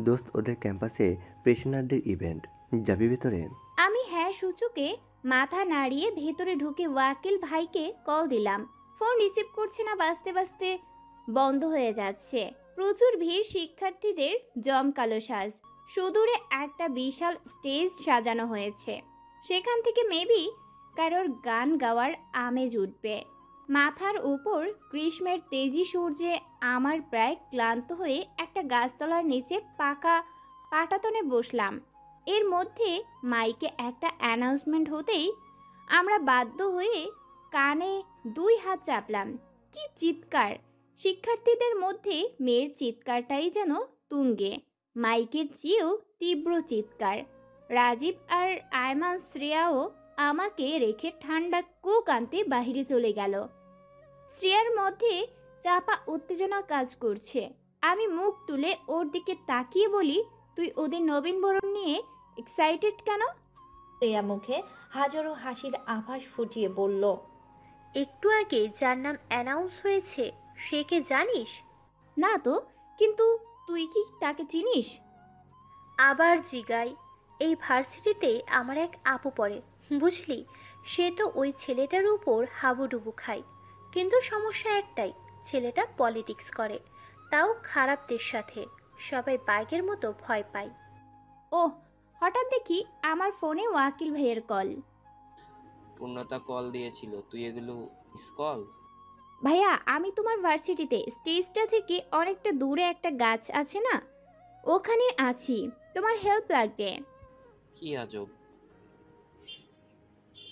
দোস্ত, ওদের ক্যাম্পাসে পেশনারদের ইভেন্ট, যাবি ভেতরে? আমি হ্যাঁ সূচকে মাথা নাড়িয়ে ভেতরে ঢুকে ওয়াকিল ভাইকে কল দিলাম। ফোন রিসিভ করছে না, বাজতে বাজতে বন্ধ হয়ে যাচ্ছে। প্রচুর ভিড়, শিক্ষার্থীদের জমকালো সাজ। সুদূরে একটা বিশাল স্টেজ সাজানো হয়েছে, সেখান থেকে মেবি কারোর গান গাওয়ার আমেজ উঠবে। মাথার উপর গ্রীষ্মের তেজি সূর্যে আমার প্রায় ক্লান্ত হয়ে একটা গাছতলার নিচে পাকা পাটাতনে বসলাম। এর মধ্যে মাইকে একটা অ্যানাউন্সমেন্ট হতেই আমরা বাধ্য হয়ে কানে দুই হাত চাপলাম। কি চিৎকার! শিক্ষার্থীদের মধ্যে মেয়ের চিৎকারটাই যেন তুঙ্গে, মাইকের চেয়েও তীব্র চিৎকার। রাজীব আর আয়মান শ্রেয়াও আমাকে রেখে ঠান্ডা কোক আনতে বাহিরে চলে গেল। শ্রেয়ার মধ্যে চাপা উত্তেজনা কাজ করছে। আমি মুখ তুলে ওর দিকে তাকিয়ে বলি, তুই ওদের নবীনবরণ নিয়ে এক্সাইটেড কেন? শ্রেয়া মুখে হাজারো হাসির আভাস ফুটিয়ে বলল, একটু আগে যার নাম অ্যানাউন্স হয়েছে সে কে জানিস? না তো, কিন্তু তুই কি তাকে চিনিস? আবার জিগাই। এই ভার্সিটিতে আমার এক আপু পড়ে, বুঝলি? সে তো ওই ছেলেটার উপর হাবুডুবু খায়, কিন্তু সমস্যা একটাই, ছেলেটা পলিটিক্স করে, তাও খারাপদের সাথে। সবাই বাইকের মতো ভয় পায়। ওহ, হঠাৎ দেখি আমার ফোনে ওয়াকিল ভাইয়ের কল। পূর্ণতা কল দিয়েছিল, তুই এগুলো স্কল? ভাইয়া, আমি তোমার ভার্সিটিতে স্টেজটা থেকে অনেকটা দূরে একটা গাছ আছে না, ওখানে আছি, তোমার হেল্প লাগবে। কি আজব!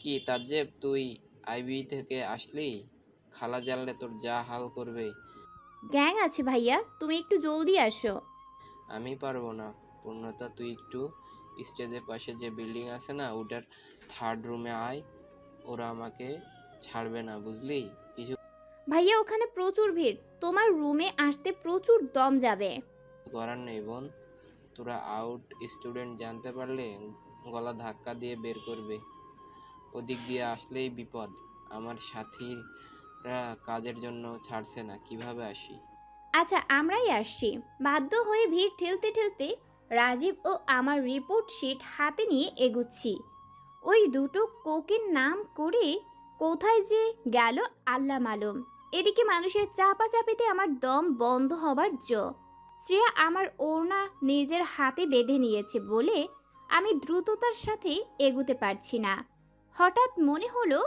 কি তাজ্জেব, তুই আইবি থেকে আসলি? খালা জানলে তোর যা হাল করবে। গ্যাং আছে ভাইয়া, তুমি একটু জলদি আসো। আমি পারবো না। পূর্ণতা, তুই একটু স্টেজের পাশে যে বিল্ডিং আছে না, ওটার 3rd রুমে আয়। ওরা আমাকে ছাড়বে না, বুঝলি? কিছু ভাইয়া, ওখানে প্রচুর ভিড়, তোমার রুমে আসতে প্রচুর দম যাবে। করার নেই বোন, তোরা আউট স্টুডেন্ট জানতে পারলে গলা ধাক্কা দিয়ে বের করবে। ওদিক দিয়ে আসলেই বিপদ। আমার সাথীরা কাজের জন্য ছাড়ছে না, কিভাবে আসি? আচ্ছা, আমরাই আসছি। বাধ্য হয়ে ভিড় ঠেলতে ঠেলতে রাজীব ও আমার রিপোর্ট শিট হাতে নিয়ে এগুচ্ছি। ওই দুটো কোকের নাম করে কোথায় যে গেল আল্লাহ মালুম। এদিকে মানুষের চাপাচাপিতে আমার দম বন্ধ হবার জো। শ্রেয়া আমার ওড়না নিজের হাতে বেঁধে নিয়েছে বলে আমি দ্রুততার সাথে এগুতে পারছি না। হঠাৎ মনে হলো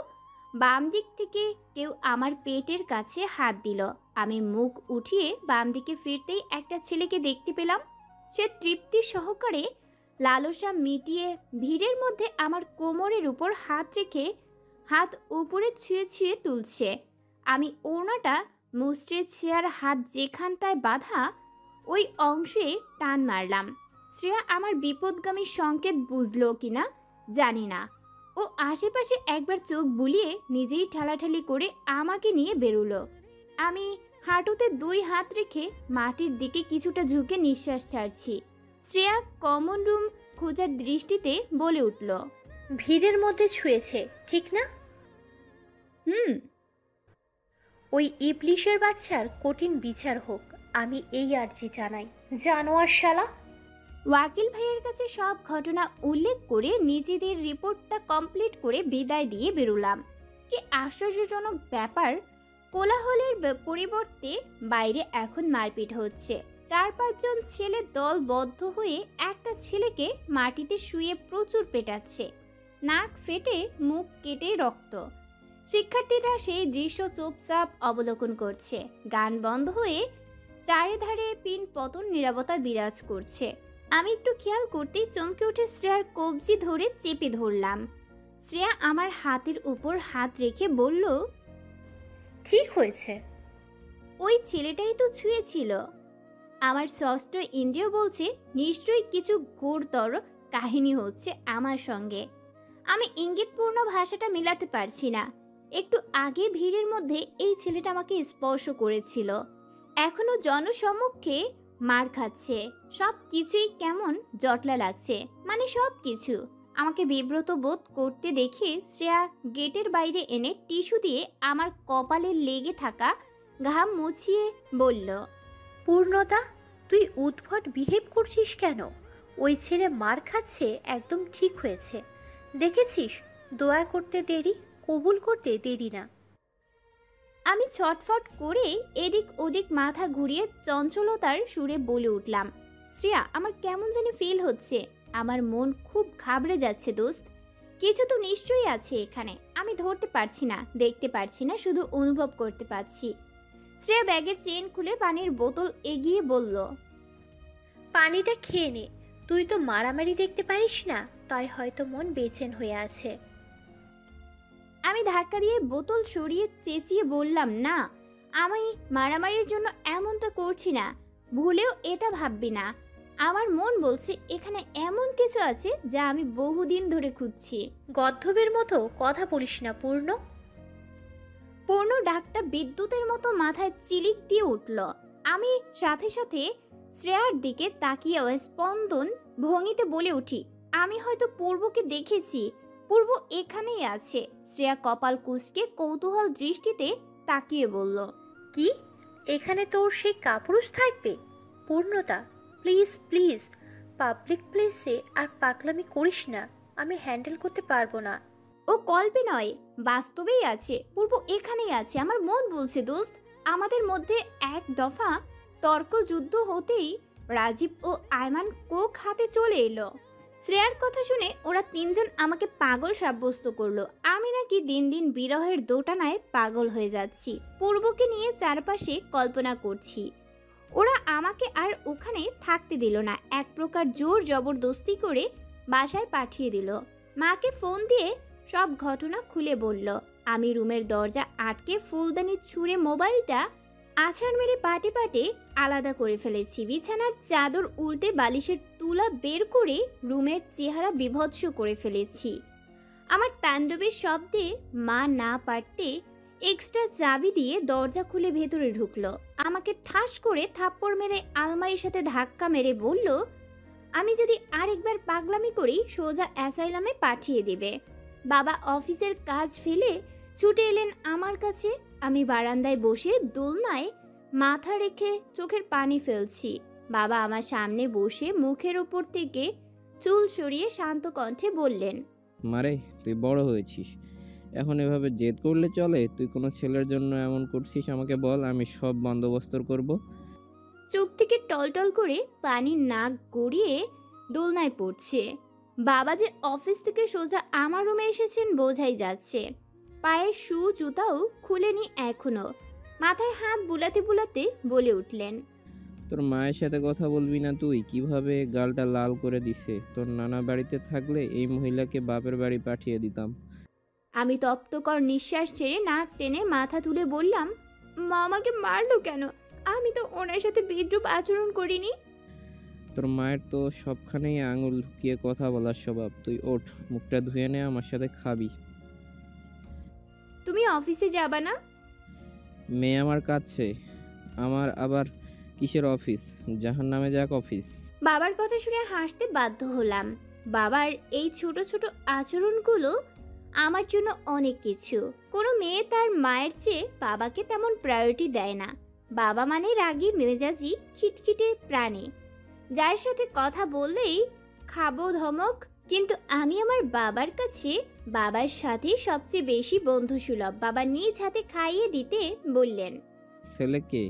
বাম দিক থেকে কেউ আমার পেটের কাছে হাত দিল। আমি মুখ উঠিয়ে বাম দিকে ফিরতেই একটা ছেলেকে দেখতে পেলাম। সে তৃপ্তি সহকারে লালসা মিটিয়ে ভিড়ের মধ্যে আমার কোমরের উপর হাত রেখে হাত উপরে ছুঁয়ে ছুঁয়ে তুলছে। আমি ওড়নাটা মুচড়ে ছেঁড়ার হাত যেখানটায় বাঁধা ওই অংশে টান মারলাম। শ্রেয়া আমার বিপদগামী সংকেত বুঝলো কিনা জানি না। ও আশেপাশে একবার চোখ বুলিয়ে নিজেই ঠেলাঠেলি করে আমাকে নিয়ে বেরোলো। আমি হাঁটুতে 2 হাত রেখে মাটির দিকে কিছুটা ঝুঁকে নিঃশ্বাস ছাড়ছি। শ্রেয়া কমন রুম খোঁজার দৃষ্টিতে বলে উঠল, ভিড়ের মধ্যে ছুঁয়েছে, ঠিক না? হুম। ওই ইবলিশের বাচ্চার কঠিন বিচার হোক, আমি এই আর্জি জানাই। জানোয়ার শালা! ওয়াকিল ভাইয়ের কাছে সব ঘটনা উল্লেখ করে নিজেদের রিপোর্টটা কমপ্লিট করে বিদায় দিয়ে বেরোলাম। কি আশ্চর্যজনক ব্যাপার, কোলাহলের পরিবর্তে বাইরে এখন মারপিট হচ্ছে। 4-5 জন ছেলে দলবদ্ধ হয়ে একটা ছেলেকে মাটিতে শুয়ে প্রচুর পেটাচ্ছে। নাক ফেটে মুখ কেটে রক্ত। শিক্ষার্থীরা সেই দৃশ্য চুপচাপ অবলোকন করছে। গান বন্ধ হয়ে চারিধারে পিন পতন নীরবতা বিরাজ করছে। আমি একটু খেয়াল করতেই চমকে উঠে শ্রেয়ার কবজি ধরে চেপে ধরলাম। শ্রেয়া আমার হাতের উপর হাত রেখে বলল, ঠিক হয়েছে, ওই ছেলেটাই তো ছুঁয়েছিল। আমার ষষ্ঠ ইন্দ্রিয় বলছে নিশ্চয়ই কিছু ঘোরতর কাহিনী হচ্ছে আমার সঙ্গে। আমি ইঙ্গিতপূর্ণ ভাষাটা মিলাতে পারছি না। একটু আগে ভিড়ের মধ্যে এই ছেলেটা আমাকে স্পর্শ করেছিল, এখনো জনসম্মুখে মার খাচ্ছে। সব কিছুই কেমন জটলা লাগছে, মানে সব কিছু। আমাকে বিব্রত বোধ করতে দেখে শ্রেয়া গেটের বাইরে এনে টিস্যু দিয়ে আমার কপালে লেগে থাকা ঘাম মুছিয়ে বলল, পূর্ণতা, তুই উদ্ভট বিহেভ করছিস কেন? ওই ছেলে মার খাচ্ছে, একদম ঠিক হয়েছে। দেখেছিস, দোয়া করতে দেরি, কবুল করতে দেরি না। আমি ছটফট করে এদিক ওদিক মাথা ঘুরিয়ে চঞ্চলতার সুরে বলে উঠলাম, শ্রেয়া, আমার কেমন জানি ফিল হচ্ছে। আমার মন খুব ঘাবড়ে যাচ্ছে দোস্ত। কিছু তো নিশ্চয়ই আছে এখানে, আমি ধরতে পারছি না, দেখতে পারছি না, শুধু অনুভব করতে পারছি। শ্রেয়া ব্যাগের চেন খুলে পানির বোতল এগিয়ে বলল, পানিটা খেয়ে নে, তুই তো মারামারি দেখতে পারিস না, তাই হয়তো মন বেচেন হয়ে আছে। আমি ধাক্কা দিয়ে বোতল সরিয়ে চেঁচিয়ে বললাম, না, আমি মারামারির জন্য এমনটা করছি না, ভুলেও এটা ভাববি না। আমার মন বলছে এখানে এমন কিছু আছে যা আমি বহুদিন ধরে খুঁজছি। গদ্ধবের মতো কথা বলিস না পূর্ণ। পূর্ণ ডাকটা বিদ্যুতের মতো মাথায় চিলিক দিয়ে উঠল। আমি সাথে সাথে শ্রেয়ার দিকে তাকিয়ে স্পন্দন ভঙ্গিতে বলে উঠি, আমি হয়তো পূর্বকে দেখেছি, পূর্ব এখানেই আছে। শ্রেয়া কপাল কুঁচকে কৌতূহল দৃষ্টিতে তাকিয়ে বলল, কি? এখানে তোর সেই কাপুরুষ থাকবে? পূর্ণতা, প্লিজ প্লিজ, পাবলিক প্লেসে আর পাগলামি করিস না, আমি হ্যান্ডেল করতে পারবো না। ও কল্পে নয়, বাস্তবেই আছে। পূর্ব এখানেই আছে, আমার মন বলছে দোস্ত। আমাদের মধ্যে এক দফা তর্ক যুদ্ধ হতেই রাজীব ও আয়মান কোক হাতে চলে এলো। শ্রেয়ার কথা শুনে ওরা তিনজন আমাকে পাগল সাব্যস্ত করলো। আমি নাকি দিন দিন বিরহের দোটানায় পাগল হয়ে যাচ্ছি। পূর্বকে নিয়ে চারপাশে কল্পনা করছি। ওরা আমাকে আর ওখানে থাকতে দিল না, এক প্রকার জোর জবরদস্তি করে বাসায় পাঠিয়ে দিল। মাকে ফোন দিয়ে সব ঘটনা খুলে বলল। আমি রুমের দরজা আটকে ফুলদানি ছুঁড়ে মোবাইলটা আছাড় মেরে পাটে পাটে আলাদা করে ফেলেছি। বিছানার চাদর উল্টে বালিশের তুলা বের করে রুমের চেহারা বিভৎস করে ফেলেছি। আমার তাণ্ডবের শব্দে মা না পারতে এক্সট্রা চাবি দিয়ে দরজা খুলে ভেতরে ঢুকলো। আমাকে ঠাস করে থাপ্পড় মেরে আলমারির সাথে ধাক্কা মেরে বলল, আমি যদি আরেকবার পাগলামি করি সোজা অ্যাসাইলামে পাঠিয়ে দেবে। বাবা অফিসের কাজ ফেলে ছুটে এলেন আমার কাছে। আমি বারান্দায় বসে দোলনায় মাথা রেখে চোখের পানি ফেলছি। বাবা আমার সামনে বসে মুখের ওপর থেকে চুল সরিয়ে শান্ত কণ্ঠে বললেন, মারে তুই বড় হয়েছিস, এখন এভাবে জেদ করলে চলে? তুই কোনো ছেলের জন্য এমন করছিস আমাকে বল, আমি সব বন্দোবস্ত করব। চোখ থেকে টলটল করে পানি নাক গড়িয়ে দোলনায় পড়ছে। বাবা যে অফিস থেকে সোজা আমার রুমে এসেছেন বোঝাই যাচ্ছে। পায়ের শু জুতাও খুলেনি এখনো। মাথায় হাত বুলাতে বুলাতে বলে উঠলেন, তোর মায়ের সাথে কথা বলবি না তুই? কিভাবে গালটা লাল করে দিছে। তোর নানা বাড়িতে থাকলে এই মহিলাকে বাপের বাড়ি পাঠিয়ে দিতাম। আমি তপ্তকর নিঃশ্বাস ছেড়ে নাক টেনে মাথা তুলে বললাম, মা আমাকে মারলো কেন? আমি তো ওনার সাথে বিদ্রূপ আচরণ করিনি। তোর মায়ের তো সবখানেই আঙুল ঢুকিয়ে কথা বলার স্বভাব। তুই ওঠ, মুখটা ধুয়ে নে, আমার সাথে খাবি। তুমি অফিসে যাবা না? মেয়ে আমার কাছে, আমার আবার কিসের অফিস? জাহান্নামে যাক অফিস। বাবার কথা শুনে হাসতে বাধ্য হলাম। বাবার এই ছোট ছোট আচরণগুলো আমার জন্য অনেক কিছু। কোনো মেয়ে তার মায়ের চেয়ে বাবাকে তেমন প্রায়োরিটি দেয় না। বাবা মানে রাগী মেজাজি খিটখিটে প্রাণী, যার সাথে কথা বললেই খাবো ধমক। কিন্তু আমি আমার বাবার কাছে বাবার সাথে সবচেয়ে বেশি বন্ধুসুলভ। বাবা নিজ হাতে খাইয়ে দিতে বললেন। ছেলেকে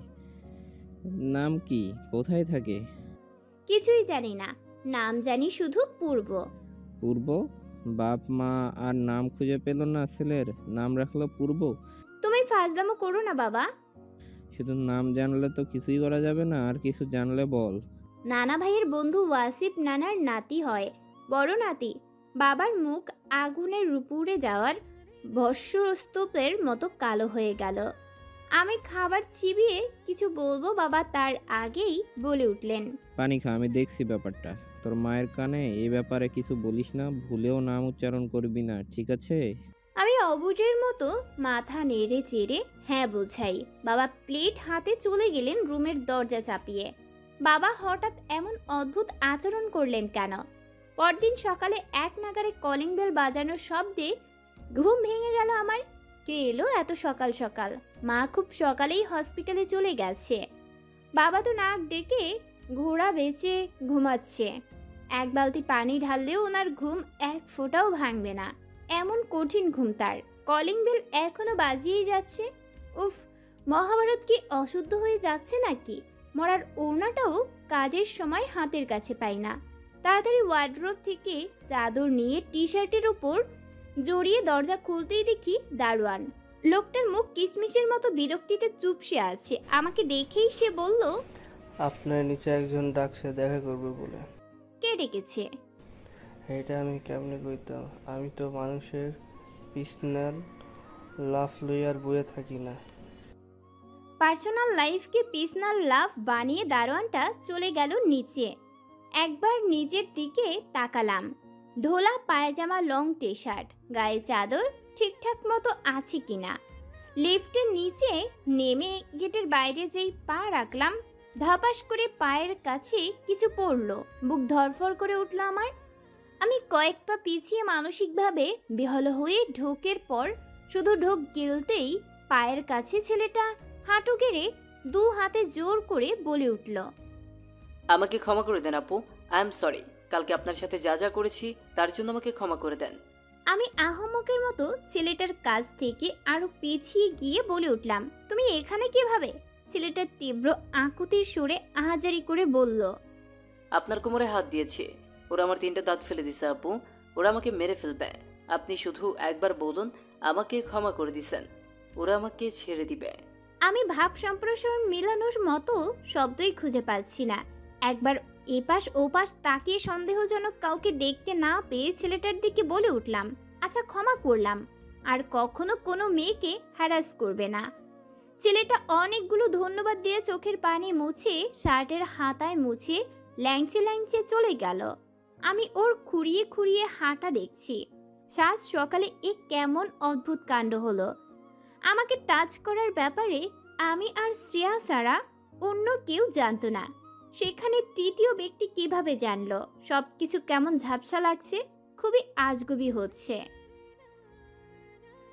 নাম কি, কোথায় থাকে? কিছুই জানি না, নাম জানি শুধু পূর্ব। পূর্ব? বাপ মা আর নাম খুঁজে পেল না, ছেলের নাম রাখলো পূর্ব। তুমি ফাজলামো করো না বাবা। শুধু নাম জানলে তো কিছুই করা যাবে না, আর কিছু জানলে বল। নানা ভাইয়ের বন্ধু ওয়াসিফ নানার নাতি হয়, বড় নাতি। বাবার মুখ আগুনের পুড়ে যাওয়ার ভস্মস্তূপের মতো কালো হয়ে গেল। আমি খাবার চিবিয়ে কিছু বলবো, বাবা তার আগেই বলে উঠলেন, পানি খা, আমি দেখছি ব্যাপারটা। তোর মায়ের কানে এই ব্যাপারে কিছু বলিস না, ভুলেও নাম উচ্চারণ করবি না, ঠিক আছে? আমি অবুঝের মতো মাথা নেড়ে চেড়ে হ্যাঁ বোঝাই। বাবা প্লেট হাতে চলে গেলেন রুমের দরজা চাপিয়ে। বাবা হঠাৎ এমন অদ্ভুত আচরণ করলেন কেন? পরদিন সকালে এক নাগারে কলিং বেল বাজানোর শব্দে ঘুম ভেঙে গেল আমার। কে এলো এত সকাল সকাল? মা খুব সকালেই হসপিটালে চলে গেছে। বাবা তো নাক ডেকে ঘোড়া বেচে ঘুমাচ্ছে। এক বালতি পানি ঢাললেও ওনার ঘুম এক ফোঁটাও ভাঙবে না, এমন কঠিন ঘুম তার। কলিং বেল এখনো বাজিয়েই যাচ্ছে। উফ, মহাভারত কি অশুদ্ধ হয়ে যাচ্ছে নাকি? মরার ওড়নাটাও কাজের সময় হাতের কাছে পাই না। তাড়াতাড়ি ওয়ার্ড্রোব থেকে চাদর নিয়ে টি শার্টের উপর জড়িয়ে দরজা খুলতেই দেখি দারোয়ান। লোকটার মুখ কিশমিশের মতো বিরক্তিতে চুপসে আছে। আমাকে দেখেই সে বলল, আপনার নিচে একজন ডাকছে দেখা করবে বলে। কে ডেকেছে? এটা আমি কেমনে কইতাম, আমি তো মানুষের পার্সোনাল লাভ লইয়ার বইয়ে থাকি না। পার্সোনাল লাইফকে পার্সোনাল লাভ বানিয়ে দারোয়ানটা চলে গেল নিচে। একবার নিজের দিকে তাকালাম। ঢোলা পায়জামা, লং টি শার্ট, গায়ে চাদর ঠিকঠাক মতো আছে কিনা। লিফটের নিচে নেমে গেটের বাইরে যেই পা রাখলাম, ধপাস করে পায়ের কাছে কিছু পড়লো। বুক ধরফর করে উঠল আমার। আমি কয়েক পা পিছিয়ে মানসিকভাবে বেহল হয়ে ঢোকের পর শুধু ঢোক গিলতেই পায়ের কাছে ছেলেটা হাঁটু গেড়ে দু হাতে জোর করে বলে উঠল, আমাকে ক্ষমা করে দেন আপু, আই এম সরি। কালকে আপনার সাথে যা যা করেছি তার জন্য আমাকে ক্ষমা করে দেন। আমি আহম্মকের মতো ছেলেটার কাছ থেকে আরো পিছিয়ে গিয়ে বলে উঠলাম, তুমি এখানে কিভাবে? ছেলেটা তীব্র আকুতির সুরে আহাজারি করে বলল, আপনার কোমরে হাত দিয়েছে, ওরা আমার 3টা দাঁত ফেলে দিছে আপু, ওরা আমাকে মেরে ফেলবে। আপনি শুধু একবার বলুন আমাকে ক্ষমা করে দিছেন, ওরা আমাকে ছেড়ে দিবে। আমি ভাব সম্প্রসারণ মেলানোর মতো শব্দই খুঁজে পাচ্ছি না। একবার এপাশ ওপাশ তাকিয়ে সন্দেহজনক কাউকে দেখতে না পেয়ে ছেলেটার দিকে বলে উঠলাম, আচ্ছা ক্ষমা করলাম, আর কখনো কোনো মেয়েকে হ্যারাস করবে না। ছেলেটা অনেকগুলো ধন্যবাদ দিয়ে চোখের পানি মুছে শার্টের হাতায় মুছে ল্যাংচে ল্যাংচে চলে গেল। আমি ওর খুঁড়িয়ে খুঁড়িয়ে হাঁটা দেখছি। সাজ সকালে এ কেমন অদ্ভুত কাণ্ড হলো। আমাকে টাচ করার ব্যাপারে আমি আর শ্রেয়া ছাড়া অন্য কেউ জানতো না, সেখানে তৃতীয় ব্যক্তি কিভাবে জানলো? সবকিছু কেমন ঝাপসা লাগছে, খুবই আজগুবি হচ্ছে।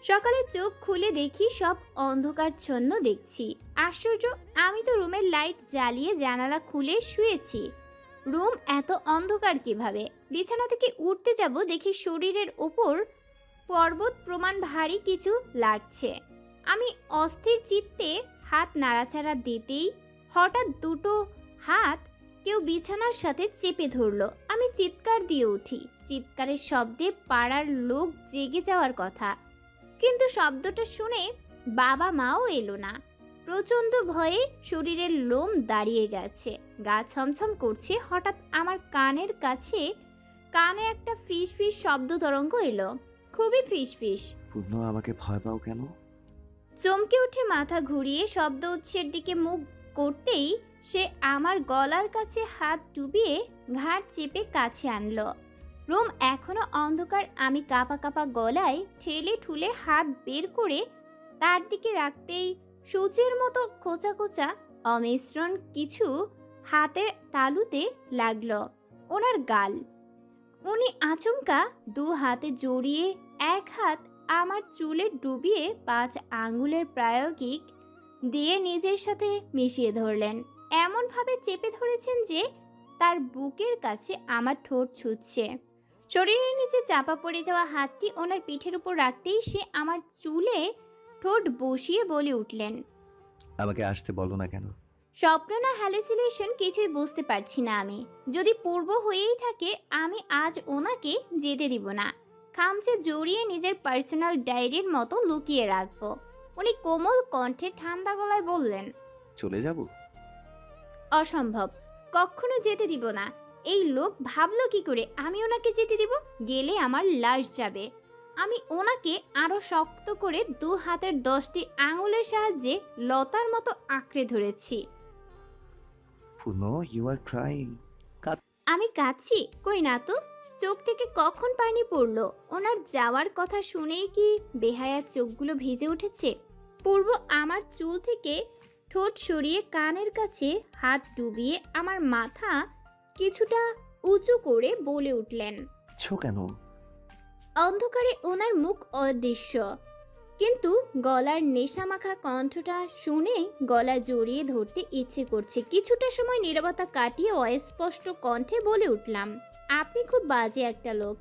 সকালে চোখ খুলে দেখি সব অন্ধকারচ্ছন্ন দেখছি। আশ্চর্য, আমি তো রুমের লাইট জ্বালিয়ে জানালা খুলে শুয়েছি, রুম এত অন্ধকার কিভাবে? বিছানা থেকে উঠতে যাব, দেখি শরীরের ওপর পর্বত প্রমাণ ভারী কিছু লাগছে। আমি অস্থির চিত্তে হাত নাড়াচাড়া দিতেই হঠাৎ দুটো হাত কেউ বিছানার সাথে চেপে ধরলো। আমি চিৎকার দিয়ে উঠি। চিৎকারের শব্দে পাড়ার লোক জেগে যাওয়ার কথা, কিন্তু শব্দটা শুনে বাবা মাও এলো না। প্রচণ্ড ভয়ে শরীরের লোম দাঁড়িয়ে গেছে, গা ছমছম করছে। হঠাৎ আমার কানের কাছে কানে একটা ফিস ফিস শব্দ তরঙ্গ এলো, খুবই ফিস ফিস। পূর্ণ, আমাকে ভয় পাও কেন? চমকে উঠে মাথা ঘুরিয়ে শব্দ উৎসের দিকে মুখ করতেই সে আমার গলার কাছে হাত ডুবিয়ে ঘাড় চেপে কাছে আনলো। রুম এখনো অন্ধকার। আমি কাঁপা কাঁপা গলায় ঠেলে ঠুলে হাত বের করে তার দিকে রাখতেই সূচের মতো খোঁচা খোঁচা অমিশ্রণ কিছু হাতের তালুতে লাগলো ওনার গাল। উনি আচমকা দু হাতে জড়িয়ে এক হাত আমার চুলে ডুবিয়ে 5 আঙ্গুলের প্রায়োগিক দিয়ে নিজের সাথে মিশিয়ে ধরলেন। এমনভাবে চেপে ধরেছেন যে তার বুকের কাছে আমার ঠোঁট ছুঁচ্ছে। শরীরের নিচে চাপা পড়ে যাওয়া হাতটি ওনার পিঠের উপর রাখতেই সে আমার চুলে ঠোঁট বসিয়ে বলে উঠলেন, আমাকে আসতে বলো না কেন? স্বপ্ন না হ্যালুসিনেশন কিছুই বুঝতে পারছি না আমি। যদি পূর্ব হয়েই থাকে আমি আজ ওনাকে যেতে দিব না। খামচে জড়িয়ে নিজের পার্সোনাল ডায়েরির মতো লুকিয়ে রাখবো। উনি কোমল কণ্ঠে ঠান্ডা গলায় বললেন, চলে যাব? অসম্ভব, কখনো যেতে দিব না। এই লোক ভাবলো কি করে আমি ওনাকে যেতে দিব? গেলে আমার লাশ যাবে। আমি ওনাকে আরো শক্ত করে 2 হাতের 10টি আঙুলের সাহায্যে লতার মতো আঁকড়ে ধরেছি। পূর্ণ, ইউ আর ক্রাইং। আমি কাঁদছি? কই না তো। চোখ থেকে কখন পানি পড়লো। ওনার যাওয়ার কথা শুনেই কি বেহায়া চোখগুলো ভিজে উঠেছে। পূর্ব আমার চুল থেকে ঠোঁট সরিয়ে কানের কাছে হাত ডুবিয়ে আমার মাথা কিছুটা উঁচু করে বলে উঠলেন, কেন? অন্ধকারে ওনার মুখ অদৃশ্য, কিন্তু গলার নেশামাখা কণ্ঠটা শুনে গলা জড়িয়ে ধরতে ইচ্ছে করছে। কিছুটা সময় নীরবতা কাটিয়ে অস্পষ্ট কণ্ঠে বলে উঠলাম, আপনি খুব বাজে একটা লোক,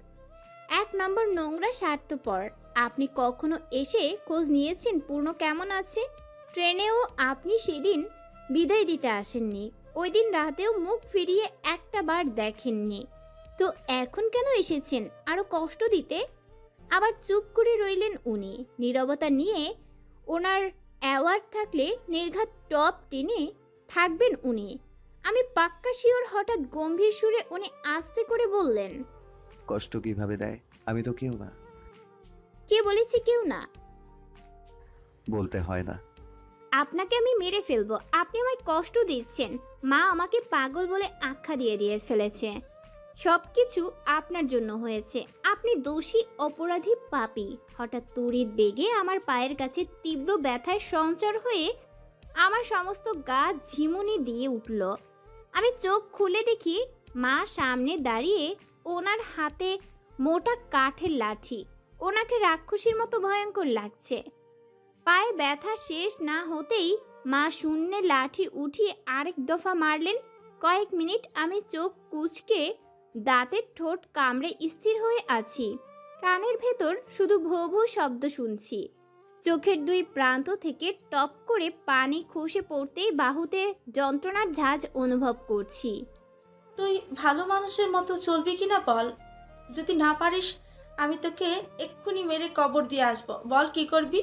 1 নম্বর নোংরা স্বার্থপর। আপনি কখনো এসে খোঁজ নিয়েছেন পূর্ণ কেমন আছে? ট্রেনেও আপনি সেদিন বিদায় দিতে আসেননি, ওই দিন রাতেও মুখ ফিরিয়ে একটা বার দেখেননি, তো এখন কেন এসেছেন আরো কষ্ট দিতে? আবার চুপ করে রইলেন উনি। নীরবতা নিয়ে ওনার অ্যাওয়ার্ড থাকলে নির্ঘাত টপ টেনে থাকবেন উনি। আমি পাক্কা শিওর। হঠাৎ গম্ভীর সুরে উনি আস্তে করে বললেন, কষ্ট কিভাবে দেয়? আমি তো কেউ না। কে বলেছে কেউ না? বলতে হয় না। আপনাকে আমি মেরে ফেলবো, আপনি আমায় কষ্ট দিচ্ছেন। মা আমাকে পাগল বলে আখ্যা দিয়ে ফেলেছে। সবকিছু আপনার জন্য হয়েছে, আপনি দোষী, অপরাধী, পাপী। হঠাৎ তড়িৎ বেগে আমার পায়ের কাছে তীব্র ব্যথায় সঞ্চার হয়ে আমার সমস্ত গা ঝিমুনি দিয়ে উঠল। আমি চোখ খুলে দেখি মা সামনে দাঁড়িয়ে, ওনার হাতে মোটা কাঠের লাঠি। ওনাকে রাক্ষসীর মতো ভয়ঙ্কর লাগছে। পায়ে ব্যথা শেষ না হতেই মা শূন্যে লাঠি উঠিয়ে আরেক দফা মারলেন। কয়েক মিনিট আমি চোখ কুঁচকে দাঁতের ঠোঁট কামড়ে স্থির হয়ে আছি। কানের ভেতর শুধু ভো ভো শব্দ শুনছি। চোখের দুই প্রান্ত থেকে টপ করে পানি খসে পড়তেই বাহুতে যন্ত্রণার ঝাঁজ অনুভব করছি। তুই ভালো মানুষের মতো চলবি কিনা বল। যদি না পারিস আমি তোকে এক্ষুনি মেরে কবর দিয়ে আসবো। বল কি করবি?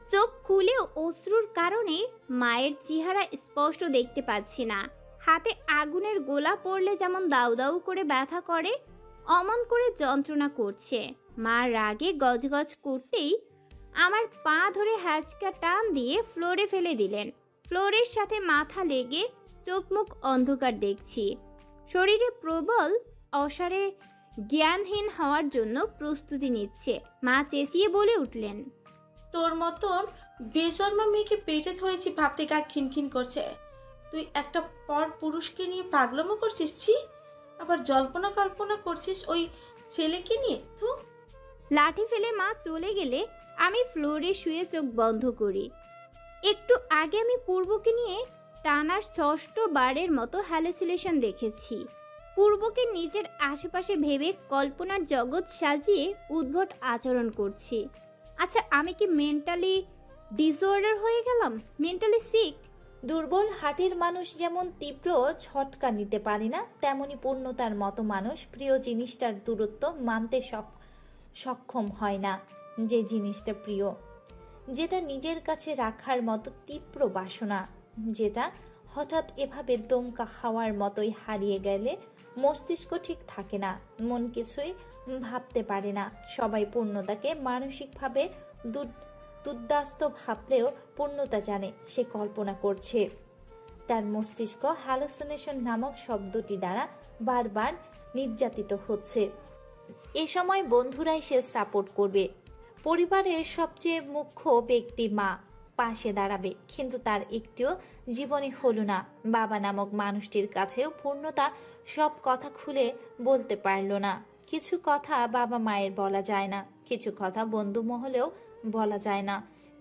চোখ খুলেও অশ্রুর কারণে মায়ের চেহারা স্পষ্ট দেখতে পাচ্ছি না। হাতে আগুনের গোলা পড়লে যেমন দাউ দাউ করে ব্যথা করে, অমন করে যন্ত্রণা করছে। মা রাগে গজগজ করতেই আমার পা ধরে হ্যাচকা টান দিয়ে ফ্লোরে ফেলে দিলেন। ফ্লোরের সাথে মাথা লেগে চোখ মুখ অন্ধকার দেখছি। শরীরে প্রবল অসারে জ্ঞানহীন হওয়ার জন্য প্রস্তুতি নিচ্ছে। মা চেঁচিয়ে বলে উঠলেন, তোর মতন বেজন্মা মেয়েকে পেটে ধরেছি ভাবতে গা খিনখিন করছে। তুই একটা পর পুরুষকে নিয়ে পাগলামো করছিস, ছি। আবার জল্পনা কল্পনা করছিস ওই ছেলেকে নিয়ে। তো লাঠি ফেলে মা চলে গেলে আমি ফ্লোরে শুয়ে চোখ বন্ধ করি। একটু আগে আমি পূর্বকে নিয়ে টানা ৬ষ্ঠ বারের মতো হ্যালুসিনেশন দেখেছি। পূর্বকে নিজের আশেপাশে ভেবে কল্পনার জগৎ সাজিয়ে উদ্ভট আচরণ করছি। আচ্ছা, আমি কি মেন্টালি ডিসঅর্ডার হয়ে গেলাম? Mentally sick? দুর্বল হার্টের মানুষ যেমন তীব্র ঝটকা নিতে পারে না, তেমনি পূর্ণতার মতো মানুষ প্রিয় জিনিসটার দূরত্ব মানতে সক্ষম হয় না। যে জিনিসটা প্রিয়, যেটা নিজের কাছে রাখার মতো তীব্র বাসনা, যেটা হঠাৎ এভাবে দমকা হাওয়ার মতোই হারিয়ে গেলে মস্তিষ্ক ঠিক থাকে না, মন কিছুই ভাবতে পারে না। সবাই পূর্ণতাকে মানসিকভাবে দুর্দাস্ত ভাবলেও পূর্ণতা জানে সে কল্পনা করছে। তার মস্তিষ্ক হ্যালুসিনেশন নামক শব্দটি দ্বারা বারবার নির্যাতিত হচ্ছে। এ সময় বন্ধুরাই সে সাপোর্ট করবে। পরিবারের সবচেয়ে মুখ্য ব্যক্তি মা পাশে দাঁড়াবে, কিন্তু তার একটিও জীবনে হলো না। বাবা নামক মানুষটির কাছেও পূর্ণতা সব কথা খুলে বলতে পারল না। কিছু কথা বাবা মায়ের বলা যায় না, কিছু কথা বন্ধু মহলেও বলা যায় না,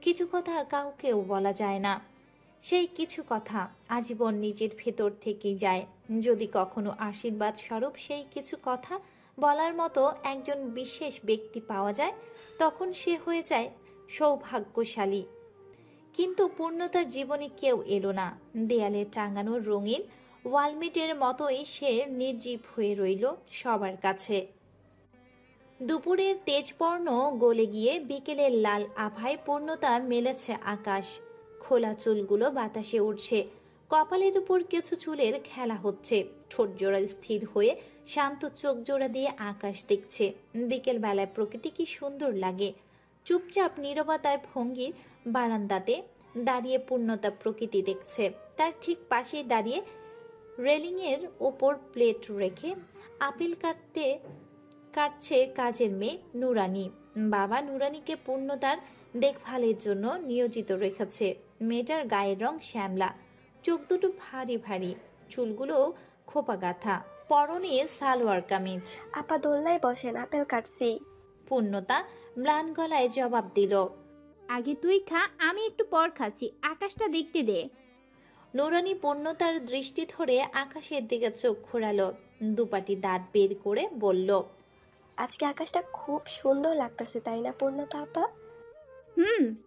কিছু কথা কাউকেও বলা যায় না। সেই কিছু কথা আজীবন নিজের ভেতর থেকেই যায়। যদি কখনো আশীর্বাদ স্বরূপ সেই কিছু কথা বলার মতো একজন বিশেষ ব্যক্তি পাওয়া যায়, তখন সে হয়ে যায় সৌভাগ্যশালী। কিন্তু পূর্ণতার জীবনে কেউ এলো না। দেয়ালে টাঙানো রঙিন ওয়ালমেটের মতোই সে নির্জীব হয়ে রইল সবার কাছে। দুপুরের তেজবর্ণ গলে গিয়ে বিকেলের লাল আভায় পূর্ণতা মেলেছে আকাশ। খোলা চুলগুলো বাতাসে উঠছে, কপালের উপর কিছু চুলের খেলা হচ্ছে। ঠোঁট জোড়া স্থির হয়ে শান্ত চোখ জোড়া দিয়ে আকাশ দেখছে। বিকেল বেলায় প্রকৃতি কি সুন্দর লাগে। চুপচাপ নীরবতায় ভঙ্গির বারান্দাতে দাঁড়িয়ে পূর্ণতা প্রকৃতি দেখছে। তার ঠিক পাশেই দাঁড়িয়ে রেলিংয়ের ওপর প্লেট রেখে আপেল কাটছে কাজের মেয়ে নুরানি। বাবা নুরানিকে পূর্ণতার দেখভালের জন্য নিয়োজিত রেখেছে। মেয়েটার গায়ের রং শ্যামলা, চোখ দুটো ভারী ভারী, চুলগুলো খোপা গাঁথা, পরনে সালোয়ার কামিজ। আপা দোলনায় বসেন, আপেল কাটছি। পূর্ণতা ম্লান গলায় জবাব দিল, আগে তুই খা, আমি একটু পর খাচ্ছি, আকাশটা দেখতে দে। নুরানি পূর্ণতার দৃষ্টি ধরে আকাশের দিকে চোখ ঘোরালো, দুপাটি দাঁত বের করে বলল, আজকে আকাশটা খুব সুন্দর লাগতেছে, তাই না পূর্ণতা আপা?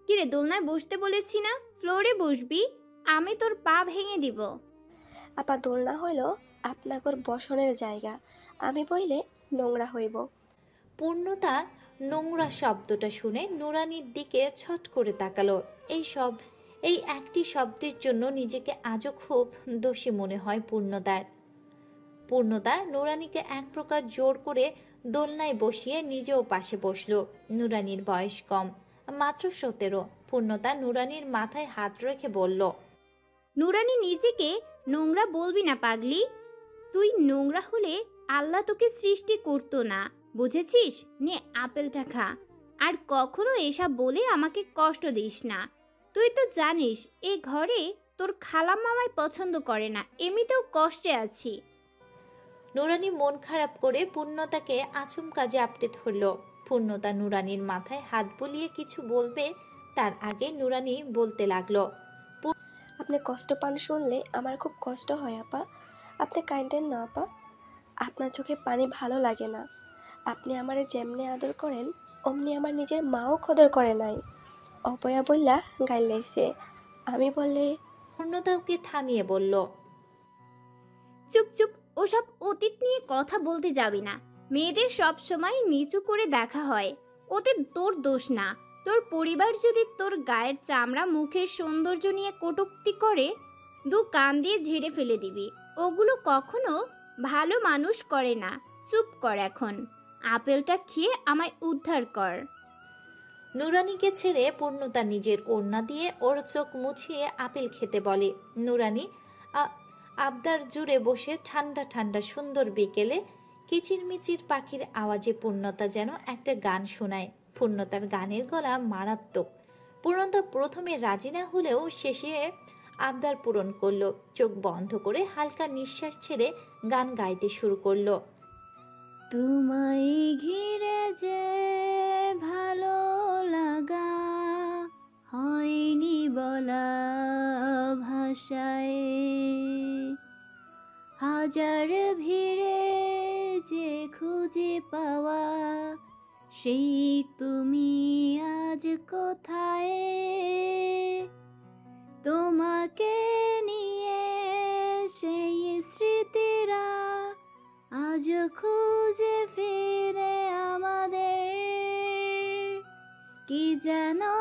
কিরে, দোলনায় বসতে বলেছি না? ফ্লোরে বসবি, আমি তোর পা ভেঙে দিব। আপা দোলনা হইল আপনাগর বসনের জায়গা, আমি বইলে নোংরা হইব। পূর্ণতা নোংরা শব্দটা শুনে নুরানির দিকে ছট করে তাকালো। এই একটি শব্দের জন্য নিজেকে আজও খুব দোষী মনে হয় পূর্ণতা নুরানিকে এক প্রকার জোর করে দোলনায় বসিয়ে নিজেও পাশে বসলো। নুরানির বয়স কম, মাত্র 17। পূর্ণতা নুরানির মাথায় হাত রেখে বলল, নুরানি নিজেকে নোংরা বলবি না পাগলি। তুই নোংরা হলে আল্লাহ তোকে সৃষ্টি করতো না, বুঝেছিস? নে আপেলটা খা, আর কখনো এসব বলে আমাকে কষ্ট দিস না। তুই তো জানিস এ ঘরে তোর খালাম্মামাই পছন্দ করে না, এমনিতেও কষ্টে আছি। নুরানি মন খারাপ করে পূর্ণতাকে আচমকা জাপটে ধরল। পূর্ণতা নুরানির মাথায় হাত বুলিয়ে কিছু বলবে, তার আগে নুরানি বলতে লাগলো, আপনি কষ্ট পান শুনলে আমার খুব কষ্ট হয় আপা। আপনি কাঁদেন না আপা, আপনার চোখে পানি ভালো লাগে না। আপনি আমারে যেমনি আদর করেন অমনি আমার নিজের মাও কদর করে নাই। অপয়া বললা গাইলাইছে, আমি বললে পূর্ণতা ওকে থামিয়ে বলল, চুপ চুপ, ওসব অতীত নিয়ে কথা বলতে যাবি না। মেয়েদের সব সময় নিচু করে দেখা হয়, ওতে তোর দোষ না। তোর পরিবার যদি তোর গায়ের চামড়া মুখের সৌন্দর্য নিয়ে কটূক্তি করে, দু কান দিয়ে ঝেড়ে ফেলে দিবি। ওগুলো কখনো ভালো মানুষ করে না। চুপ কর এখন, আপেলটা খেয়ে আমায় উদ্ধার কর। নুরানিকে ছেড়ে পূর্ণতা নিজের ওড়না দিয়ে ওর চোখ মুছিয়ে আপেল খেতে বলে। নুরানি আবদার জুড়ে বসে ঠান্ডা ঠান্ডা সুন্দর বিকেলে কিচিরমিচির পাখির আওয়াজে পূর্ণতা যেন একটা গান শোনায়। পূর্ণতার গানের গলা মারাত্মক। পূর্ণতা প্রথমে রাজি না হলেও শেষে আবদার পূরণ করলো। চোখ বন্ধ করে হালকা নিঃশ্বাস ছেড়ে গান গাইতে শুরু করলো। তোমায় ঘিরে যে ভালো লাগা হয়নি বলা ভাষায়, হাজার ভিড়ে যে খুঁজে পাওয়া সেই তুমি আজ কোথায়। তোমাকে নিয়ে সেই স্মৃতিরা আজ খুঁজে ফিরে আমাদের। কি জানো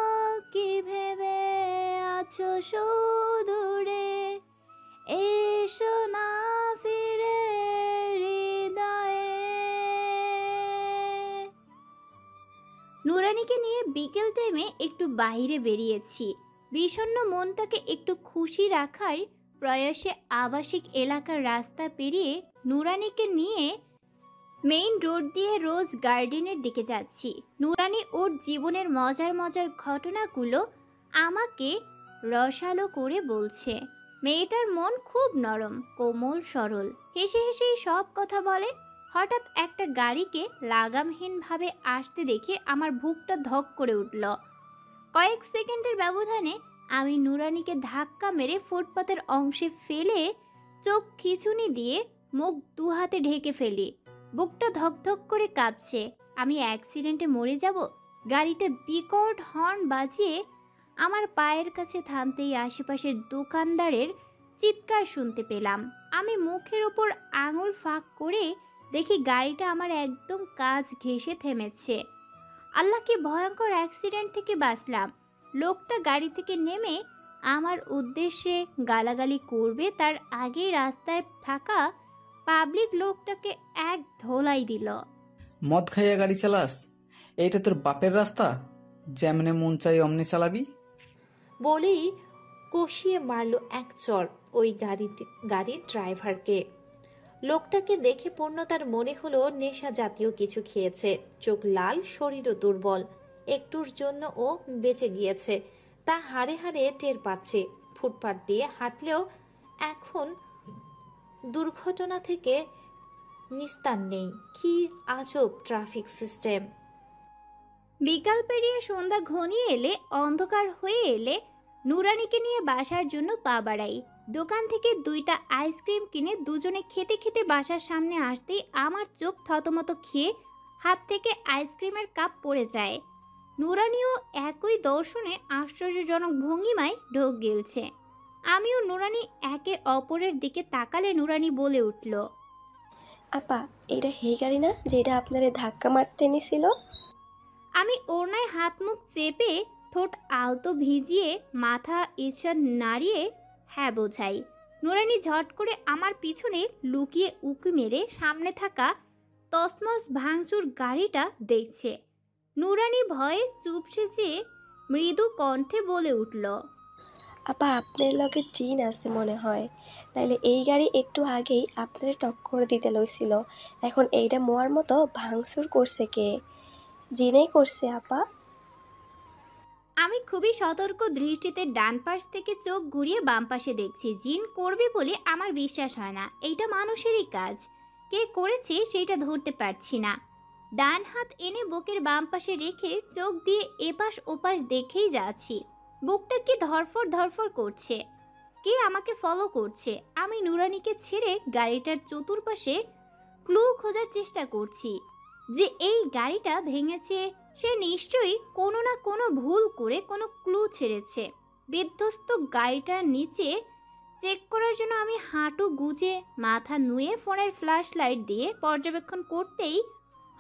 কি ভেবে আছো সুদূরে, এসো না ফিরে হৃদয়ে। নুরানিকে নিয়ে বিকেল টাইমে একটু বাইরে বেরিয়েছি। বিষণ্ণ মনটাকে একটু খুশি রাখার প্রয়াসে আবাসিক এলাকার রাস্তা পেরিয়ে নুরানিকে নিয়ে মেইন রোড দিয়ে রোজ গার্ডেনের দিকে যাচ্ছি। নুরানি ওর জীবনের মজার মজার ঘটনাগুলো আমাকে রসালো করে বলছে। মেয়েটার মন খুব নরম, কোমল, সরল, হেসে হেসেই সব কথা বলে। হঠাৎ একটা গাড়িকে লাগামহীনভাবে আসতে দেখে আমার বুকটা ধক করে উঠল। কয়েক সেকেন্ডের ব্যবধানে আমি নুরানিকে ধাক্কা মেরে ফুটপাতের অংশে ফেলে চোখ খিঁচুনি দিয়ে মুখ দু হাতে ঢেকে ফেলি। বুকটা ধকধক করে কাঁপছে। আমি অ্যাক্সিডেন্টে মরে যাব। গাড়িটা বিকট হর্ন বাজিয়ে আমার পায়ের কাছে থামতেই আশেপাশের দোকানদারের চিৎকার শুনতে পেলাম। আমি মুখের ওপর আঙুল ফাঁক করে দেখি গাড়িটা আমার একদম কাছ ঘেঁষে থেমেছে। আল্লাহ, কি ভয়ঙ্কর অ্যাক্সিডেন্ট থেকে বাঁচলাম। লোকটা গাড়ি থেকে নেমে আমার উদ্দেশ্যে গালাগালি করবে তার আগেই রাস্তায় থাকা পাবলিক লোকটাকে এক ধোলাই দিল। মদ খাইয়া গাড়ি চালাস? এইটা তোর বাপের রাস্তা? যেমনে মন চাই অমনে চালাবি? বলেই কষিয়ে মারল এক চর ওই গাড়ির ড্রাইভারকে। লোকটাকে দেখে পূর্ণতার মনে হলো নেশা জাতীয় কিছু খেয়েছে। চোখ লাল, শরীরও দুর্বল। একটুর জন্য ও বেঁচে গিয়েছে তা হাড়ে হাড়ে টের পাচ্ছে। ফুটপাত দিয়ে হাঁটলেও এখন দুর্ঘটনা থেকে নিস্তার নেই। কি আজব ট্রাফিক সিস্টেম। বিকাল পেরিয়ে সন্ধ্যা ঘনিয়ে এলে, অন্ধকার হয়ে এলে নুরানিকে নিয়ে বাসার জন্য পা বাড়াই। দোকান থেকে 2টা আইসক্রিম কিনে দুজনে খেতে খেতে বাসার সামনে আসতেই আমার চোখ থতমত খেয়ে হাত থেকে আইসক্রিমের কাপ পড়ে যায়। নুরানিও একই দর্শনে আশ্চর্যজনক ভঙ্গিমায় ঢোক গিলছে। আমিও নুরানি একে অপরের দিকে তাকালে নুরানি বলে উঠল, আপা, এটা সেই গাড়ি না যেটা আপনারে ধাক্কা মারতে নিছিল? আমি ওড়নায় হাত মুখ চেপে ঠোঁট আলতো ভিজিয়ে মাথা ঈষৎ নাড়িয়ে হ্যাঁ বোঝাই। নুরানি ঝট করে আমার পিছনে লুকিয়ে উকি মেরে সামনে থাকা তছনছ ভাঙচুর গাড়িটা দেখছে। নুরানি ভয়ে চুপসে যেয়ে মৃদু কণ্ঠে বলে উঠল, আপা, আপনার লগে জিন আছে মনে হয়, নাইলে এই গাড়ি একটু আগেই আপনারে টক্কর দিতে লইছিল। এখন এইটা মোয়ার মতো ভাঙচুর করছে কে? জিনেই করছে আপা। আমি খুবই সতর্ক দৃষ্টিতে ডান পাশ থেকে চোখ ঘুরিয়ে বাম পাশে দেখছি। জিন করবে বলে আমার বিশ্বাস হয় না। এইটা মানুষেরই কাজ। কে করেছে সেটা ধরতে পারছি না। ডান হাত এনে বুকের বাম পাশে রেখে চোখ দিয়ে এপাশ ওপাশ দেখেই যাচ্ছি। বুকটা কি ধরফর ধরফর করছে। কে আমাকে ফলো করছে। আমি নুরানিকে ছেড়ে গাড়িটার চতুর্পাশে ক্লু খোঁজার চেষ্টা করছি। যে এই গাড়িটা ভেঙেছে সে নিশ্চয়ই কোনো না কোনো ভুল করে কোনো ক্লু ছেড়েছে। বিধ্বস্ত গাড়িটার নিচে চেক করার জন্য আমি হাঁটু গুজে মাথা নুয়ে ফোনের ফ্ল্যাশ লাইট দিয়ে পর্যবেক্ষণ করতেই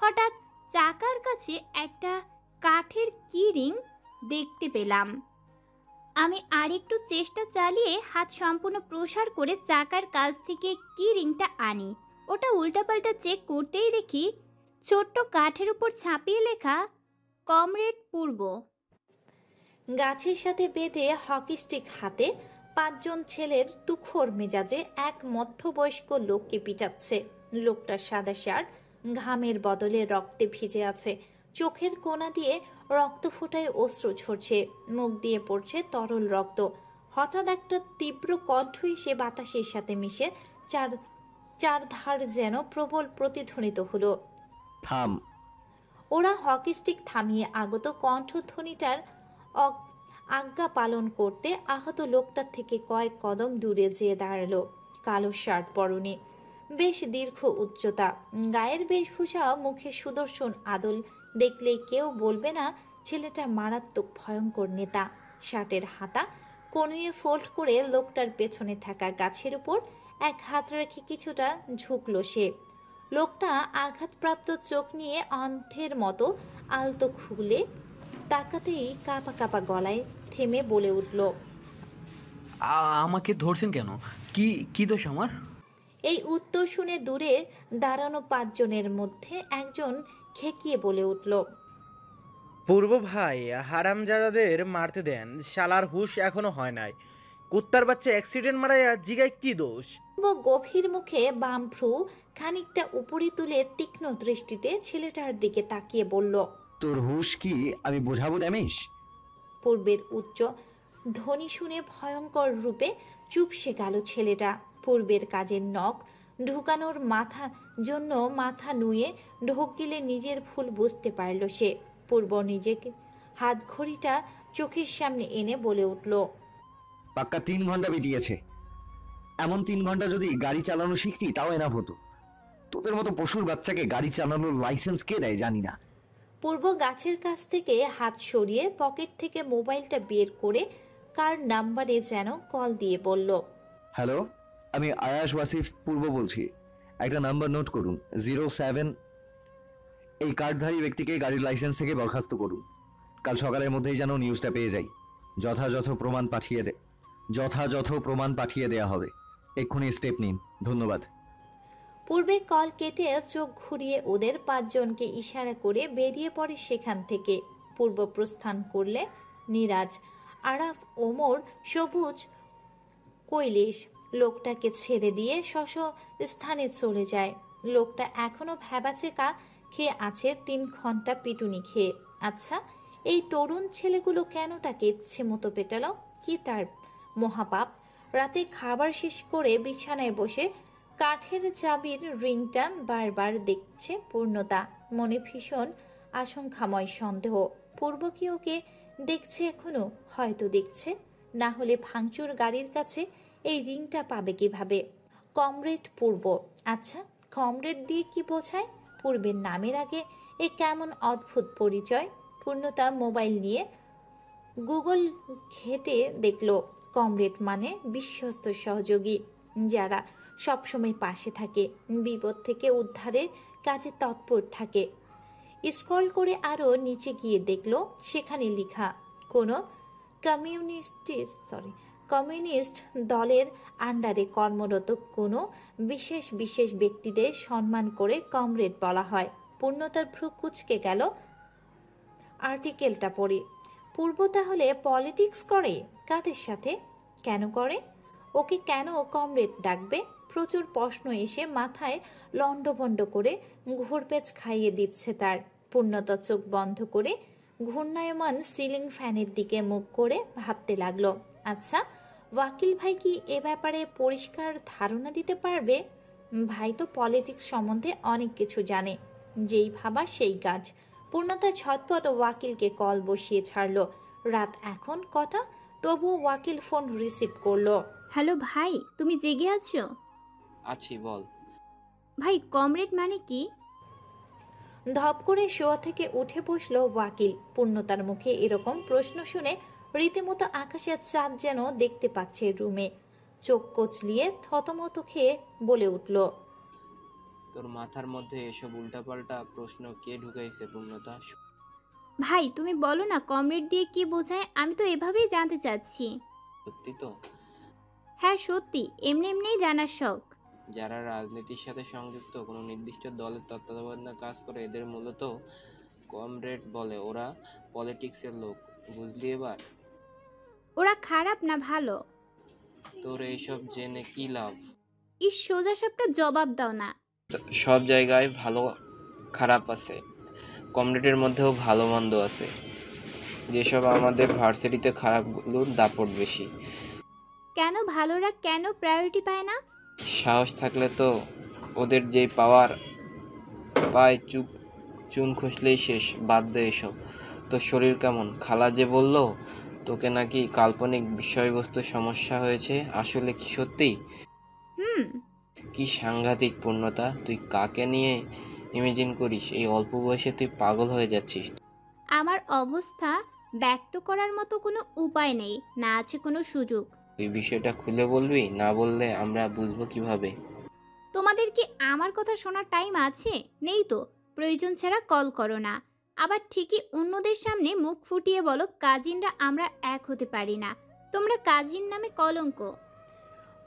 হঠাৎ চাকার কাছে একটা কাঠের কি রিং দেখতে পেলাম। আমি আরেকটু চেষ্টা চালিয়ে হাত সম্পূর্ণ প্রসার করে চাকার কাছ থেকে কি রিংটা আনি। ওটা উল্টাপাল্টা চেক করতেই দেখি ছোট্ট কাঠের উপর ছাপিয়ে লেখা কমরেড পূর্ব। গাছের সাথে বেঁধে হকি স্টিক হাতে 5 জন ছেলের তুখোর মেজাজে এক মধ্যবয়স্ক লোককে পিটাচ্ছে। লোকটার সাদা শার্ট ঘামের বদলে রক্তে ভিজে আছে, চোখের কোনা দিয়ে রক্ত ফোটায় অশ্রু ঝরছে, মুখ দিয়ে পড়ছে তরল রক্ত। হঠাৎ একটা তীব্র কণ্ঠ এসে বাতাসের সাথে মিশে চারধার যেন প্রবল প্রতিধ্বনিত হলো, থাম। ওরা হকি স্টিক থামিয়ে আগত কণ্ঠধ্বনিটার আজ্ঞা পালন করতে আহত লোকটার থেকে কয়েক কদম দূরে যেয়ে দাঁড়ালো। কালো শার্ট পরনে, বেশ দীর্ঘ উচ্চতা, গায়ের বেশভূষা, মুখে সুদর্শন আদল দেখলে কেউ বলবে না ছেলেটা মারাত্মক ভয়ঙ্কর নেতা। শার্টের হাতা কনুয়ে ফোল্ড করে লোকটার পেছনে থাকা গাছের উপর এক হাত রেখে কিছুটা ঝুঁকলো সে। লোকটা আঘাতপ্রাপ্ত চোখ নিয়ে অন্ধের মতো আলতো খুলে তাকাতেই কাঁপা কাঁপা গলায় থেমে বলে উঠল, আমাকে ধরছেন কেন? কি কি দোষ আমার? এই উত্তর শুনে দূরে দাঁড়ানো 5 জনের মধ্যে একজন খেকিয়ে বলে উঠল, পূর্ব ভাই, হারামজাদাদের মারতে দেন, শালার হুশ এখনো হয় নাই। কুত্তার বাচ্চা অ্যাক্সিডেন্ট মারায় জিগায় কি দোষ? গভীর মুখে বাম ভ্রু খানিকটা উপরে তুলে তীক্ষ্ণ দৃষ্টিতে ছেলেটার দিকে তাকিয়ে বলল, তোর হুশ কি আমি বোঝাবো ড্যামেশ? পূর্বের উচ্চ ধ্বনি শুনে ভয়ঙ্কর রূপে চুপসে গেল ছেলেটা। পূর্বের কাজের নখ ঢুকানোর মাথা নুয়ে ঢোক গিলে নিজের ভুল বুঝতে পারল সে। পূর্ব নিজেকে হাত ঘড়িটা চোখের সামনে এনে বলে উঠল, পাক্কা 3 ঘন্টা বেরিয়েছে। এমন 3 ঘন্টা যদি গাড়ি চালানো শিখতি তাও এনাফ হতো। তোদের মতো পশুর বাচ্চাকে গাড়ি চালানোর লাইসেন্স কে দেয় জানি না। পূর্ব গাছের কাছ থেকে হাত সরিয়ে পকেট থেকে মোবাইলটা বের করে কার নাম্বারে যেন কল দিয়ে বলল, হ্যালো, আমি আয়াশ ওয়াসিফ পূর্ব বলছি। একটা নাম্বার নোট করুন, 07। এই কার্ডধারী ব্যক্তিকে গাড়ির লাইসেন্স থেকে বরখাস্ত করুন। কাল সকালের মধ্যেই যেন নিউজটা পেয়ে যাই। যথাযথ প্রমাণ পাঠিয়ে দেয়া হবে। এক্ষুনি স্টেপ নিন। ধন্যবাদ। পূর্বে কল কেটে চোখ ঘুরিয়ে ওদের 5 জনকে ইশারা করে বেরিয়ে পড়ে সেখান থেকে। পূর্ব প্রস্থান করলে নিরাজ, আরাফ, ওমর, সবুজ, কৈলেশ লোকটাকে ছেড়ে দিয়ে স্থানে চলে যায়। লোকটা এখনো ভ্যাবাচেকা খেয়ে আছে 3 ঘন্টা পিটুনি খেয়ে। আচ্ছা, এই তরুণ ছেলেগুলো কেন তাকে ইচ্ছে মতো পেটালো? কি তার মহাপাপ? রাতে খাবার শেষ করে বিছানায় বসে কাঠের চাবির রিংটা বারবার দেখছে পূর্ণতা। মনে ভীষণ আশঙ্কাময় সন্দেহ। পূর্ব কি ওকে দেখছে এখনো? হয়তো দেখছে, না হলে ভাঙচুর গাড়ির কাছে এই রিংটা পাবে কিভাবে? কমরেড পূর্ব। আচ্ছা, কমরেড দিয়ে কি বোঝায়? পূর্বের নামের আগে এ কেমন অদ্ভুত পরিচয়? পূর্ণতা মোবাইল নিয়ে গুগল ঘেটে দেখল, কমরেড মানে বিশ্বস্ত সহযোগী, যারা সবসময় পাশে থাকে, বিপদ থেকে উদ্ধারের কাজে তৎপর থাকে। স্ক্রল করে আরও নিচে গিয়ে দেখল সেখানে লেখা, কোনো কমিউনিস্ট দলের আন্ডারে কর্মরত কোনো বিশেষ ব্যক্তিদের সম্মান করে কমরেড বলা হয়। পূর্ণতার ভ্রু কুঁচকে গেল আর্টিকেলটা পড়ে। পূর্ব তাহলে পলিটিক্স করে? কাদের সাথে? কেন করে? ওকে কেন কমরেড ডাকবে? প্রচুর প্রশ্ন এসে মাথায় লন্ডভন্ড করে ঘুরপেচ খাইয়ে দিচ্ছে তার। পূর্ণতা চোখ বন্ধ করে ঘূর্ণায়মান সিলিং ফ্যানের দিকে মুখ করে ভাবতে লাগলো, আচ্ছা, ওয়াকিল ভাই কি এ ব্যাপারে পরিষ্কার ধারণা দিতে পারবে? ভাই তো পলিটিক্স সম্বন্ধে অনেক কিছু জানে। যেই ভাবা সেই কাজ। পূর্ণতা ঝটপট ওয়াকিলকে কল বসিয়ে ছাড়লো। রাত এখন কটা? তবুও ওয়াকিল ফোন রিসিভ করলো। হ্যালো ভাই, তুমি জেগে আছো? আছি, বল। ভাই, কমরেড মানে কি? ধপ করে শোয়া থেকে উঠে বসলো ওয়াকিল। পূর্ণতার মুখে এরকম প্রশ্ন শুনে রীতিমতো আকাশের চাঁদ যেন দেখতে পাচ্ছে রুমে। চোখ কচলিয়ে থতমত খেয়ে বলে উঠল, তোর মাথার মধ্যে এসব উল্টাপাল্টা প্রশ্ন কে ঢুকাইছে পূর্ণতা? ভাই তুমি বলো না, কমরেড দিয়ে কি বোঝায়? আমি তো এভাবেই জানতে চাচ্ছি। সত্যি তো? হ্যাঁ সত্যি, এমনি এমনিই জানার শখ। যারা রাজনীতির সাথে সংযুক্ত, কোনো নির্দিষ্ট দলের তত্ত্বাবধানে কাজ করে, এদের মূলত কমরেড বলে। ওরা পলিটিক্সের লোক, বুঝলি এবার? ওরা খারাপ না ভালো? তোর এইসব জেনে কি লাভ? সোজা সাপটা জবাব দাও না। সব জায়গায় ভালো খারাপ আছে, কমরেডের মধ্যেও ভালো মন্দ আছে। যেসব আমাদের ভার্সিটিতে খারাপগুলোর দাপট বেশি। কেন ভালোরা কেন প্রায়োরিটি পায় না? সাহস থাকলে তো ওদের যেই পাওয়ার পায় চুন খসলেই শেষ। বাদ দে এসব। তোর শরীর কেমন? খালা যে বলল তোকে নাকি কাল্পনিক বিষয়বস্তু সমস্যা হয়েছে, আসলে কি সত্যি? কি সাংঘাতিক পূর্ণতা! তুই কাকে নিয়ে ইমেজিন করিস? এই অল্প বয়সে তুই পাগল হয়ে যাচ্ছিস। আমার অবস্থা ব্যক্ত করার মতো কোনো উপায় নেই, না আছে কোনো সুযোগ। তুই বিষয়টা খুলে বলবি? না বললে আমরা বুঝবো কিভাবে? তোমাদের কি আমার কথা শোনার টাইম আছে? নেই তো। প্রয়োজন ছাড়া কল করো না। আবার ঠিকই অন্যদের সামনে মুখ ফুটিয়ে বলো কাজিনরা আমরা এক হতে পারি না। তোমরা কাজিন নামে কলঙ্ক।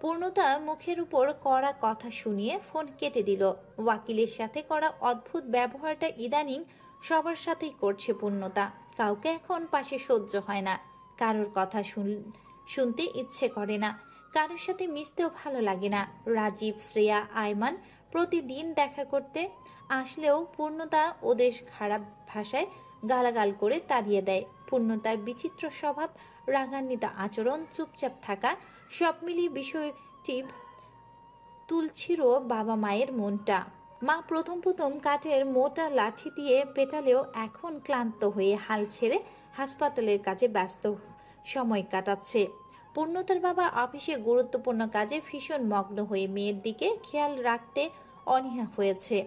পূর্ণতা মুখের উপর কড়া কথা শুনিয়ে ফোন কেটে দিল। ওয়াকিলের সাথে করা অদ্ভুত ব্যবহারটা ইদানিং সবার সাথেই করছে পূর্ণতা। কাউকে এখন পাশে সহ্য হয় না, কারোর কথা শুনতে ইচ্ছে করে না, কারোর সাথে মিশতেও ভালো লাগে না। রাজীব, শ্রেয়া, আয়মান প্রতিদিন দেখা করতে আসলেও পূর্ণতা ওদের খারাপ ভাষায় গালাগাল করে তাড়িয়ে দেয়। পূর্ণতার বিচিত্র স্বভাব, রাগান্বিত আচরণ, চুপচাপ থাকা, সব মিলিয়ে বিষয়টি তুলছিল বাবা মায়ের মনটা। মা প্রথম কাঠের মোটা লাঠি দিয়ে পেটালেও এখন ক্লান্ত হয়ে হাল ছেড়ে হাসপাতালের কাজে ব্যস্ত সময় কাটাচ্ছে। পূর্ণতার বাবা অফিসে গুরুত্বপূর্ণ কাজে ভীষণ মগ্ন হয়ে মেয়ের দিকে খেয়াল রাখতে অনীহা হয়েছে।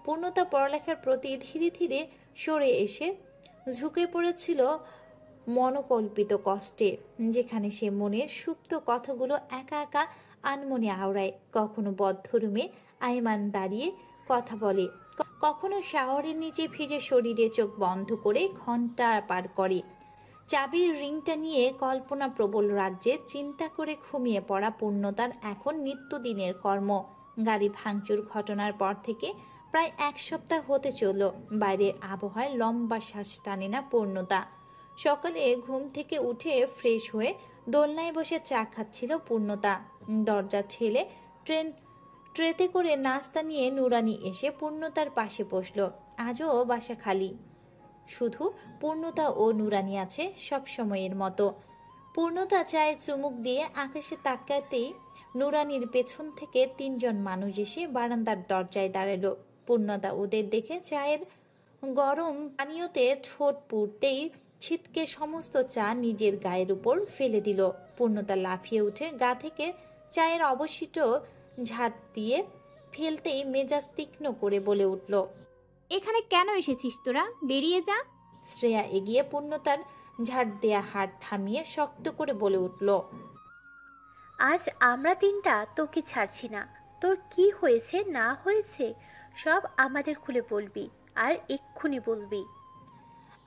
পূর্ণতা পড়ালেখার প্রতি ধীরে ধীরে সরে এসে ঝুঁকে পড়েছিল মনোকল্পিত কষ্টে, যেখানে সে মনের সুপ্ত কথাগুলো একা একা আনমনে আওড়ায়। কখনো বদ্ধ রুমে আয়মান দাঁড়িয়ে কথা বলে, কখনো শাওয়ারের নিচে ভিজে শরীরে চোখ বন্ধ করে ঘন্টা পার করে। চাবির রিংটা নিয়ে কল্পনা প্রবল রাজ্যে চিন্তা করে ঘুমিয়ে পড়া পূর্ণতার এখন নিত্যদিনের কর্ম। গাড়ি ভাঙচুর ঘটনার পর থেকে প্রায় 1 সপ্তাহ হতে চলল। বাইরের আবহাওয়ায় লম্বা শ্বাস টানে না পূর্ণতা। সকালে ঘুম থেকে উঠে ফ্রেশ হয়ে দোলনায় বসে চা খাচ্ছিল পূর্ণতা। দরজা ঠেলে ট্রেতে করে নাস্তা নিয়ে নুরানি এসে পূর্ণতার পাশে বসল। আজও বাসা খালি, শুধু পূর্ণতা ও নুরানি আছে সব সময়ের মতো। পূর্ণতা চায়ে চুমুক দিয়ে আকাশে তাকাতেই নুরানির পেছন থেকে 3 জন মানুষ এসে বারান্দার দরজায় দাঁড়ালো। পূর্ণতা ওদের দেখে চায়ের গরম পানীয়তে ঠোঁট পুড়তেই ছিটকে সমস্ত চা নিজের গায়ের উপর ফেলে দিল। পূর্ণতা লাফিয়ে উঠে গা থেকে চায়ের অবশিষ্ট ঝাড় দিয়ে ফেলতেই মেজাজ তীক্ষ্ণ করে বলে উঠল, এখানে কেন এসেছিস তোরা? বেরিয়ে যা। শ্রেয়া এগিয়ে পূর্ণতার ঝাড় দেয়া হাত থামিয়ে শক্ত করে বলে উঠল, আজ আমরা 3টা তোকে ছাড়ছি না। তোর কি হয়েছে না হয়েছে সব আমাদের খুলে বলবি, আর এক্ষুনি বলবি।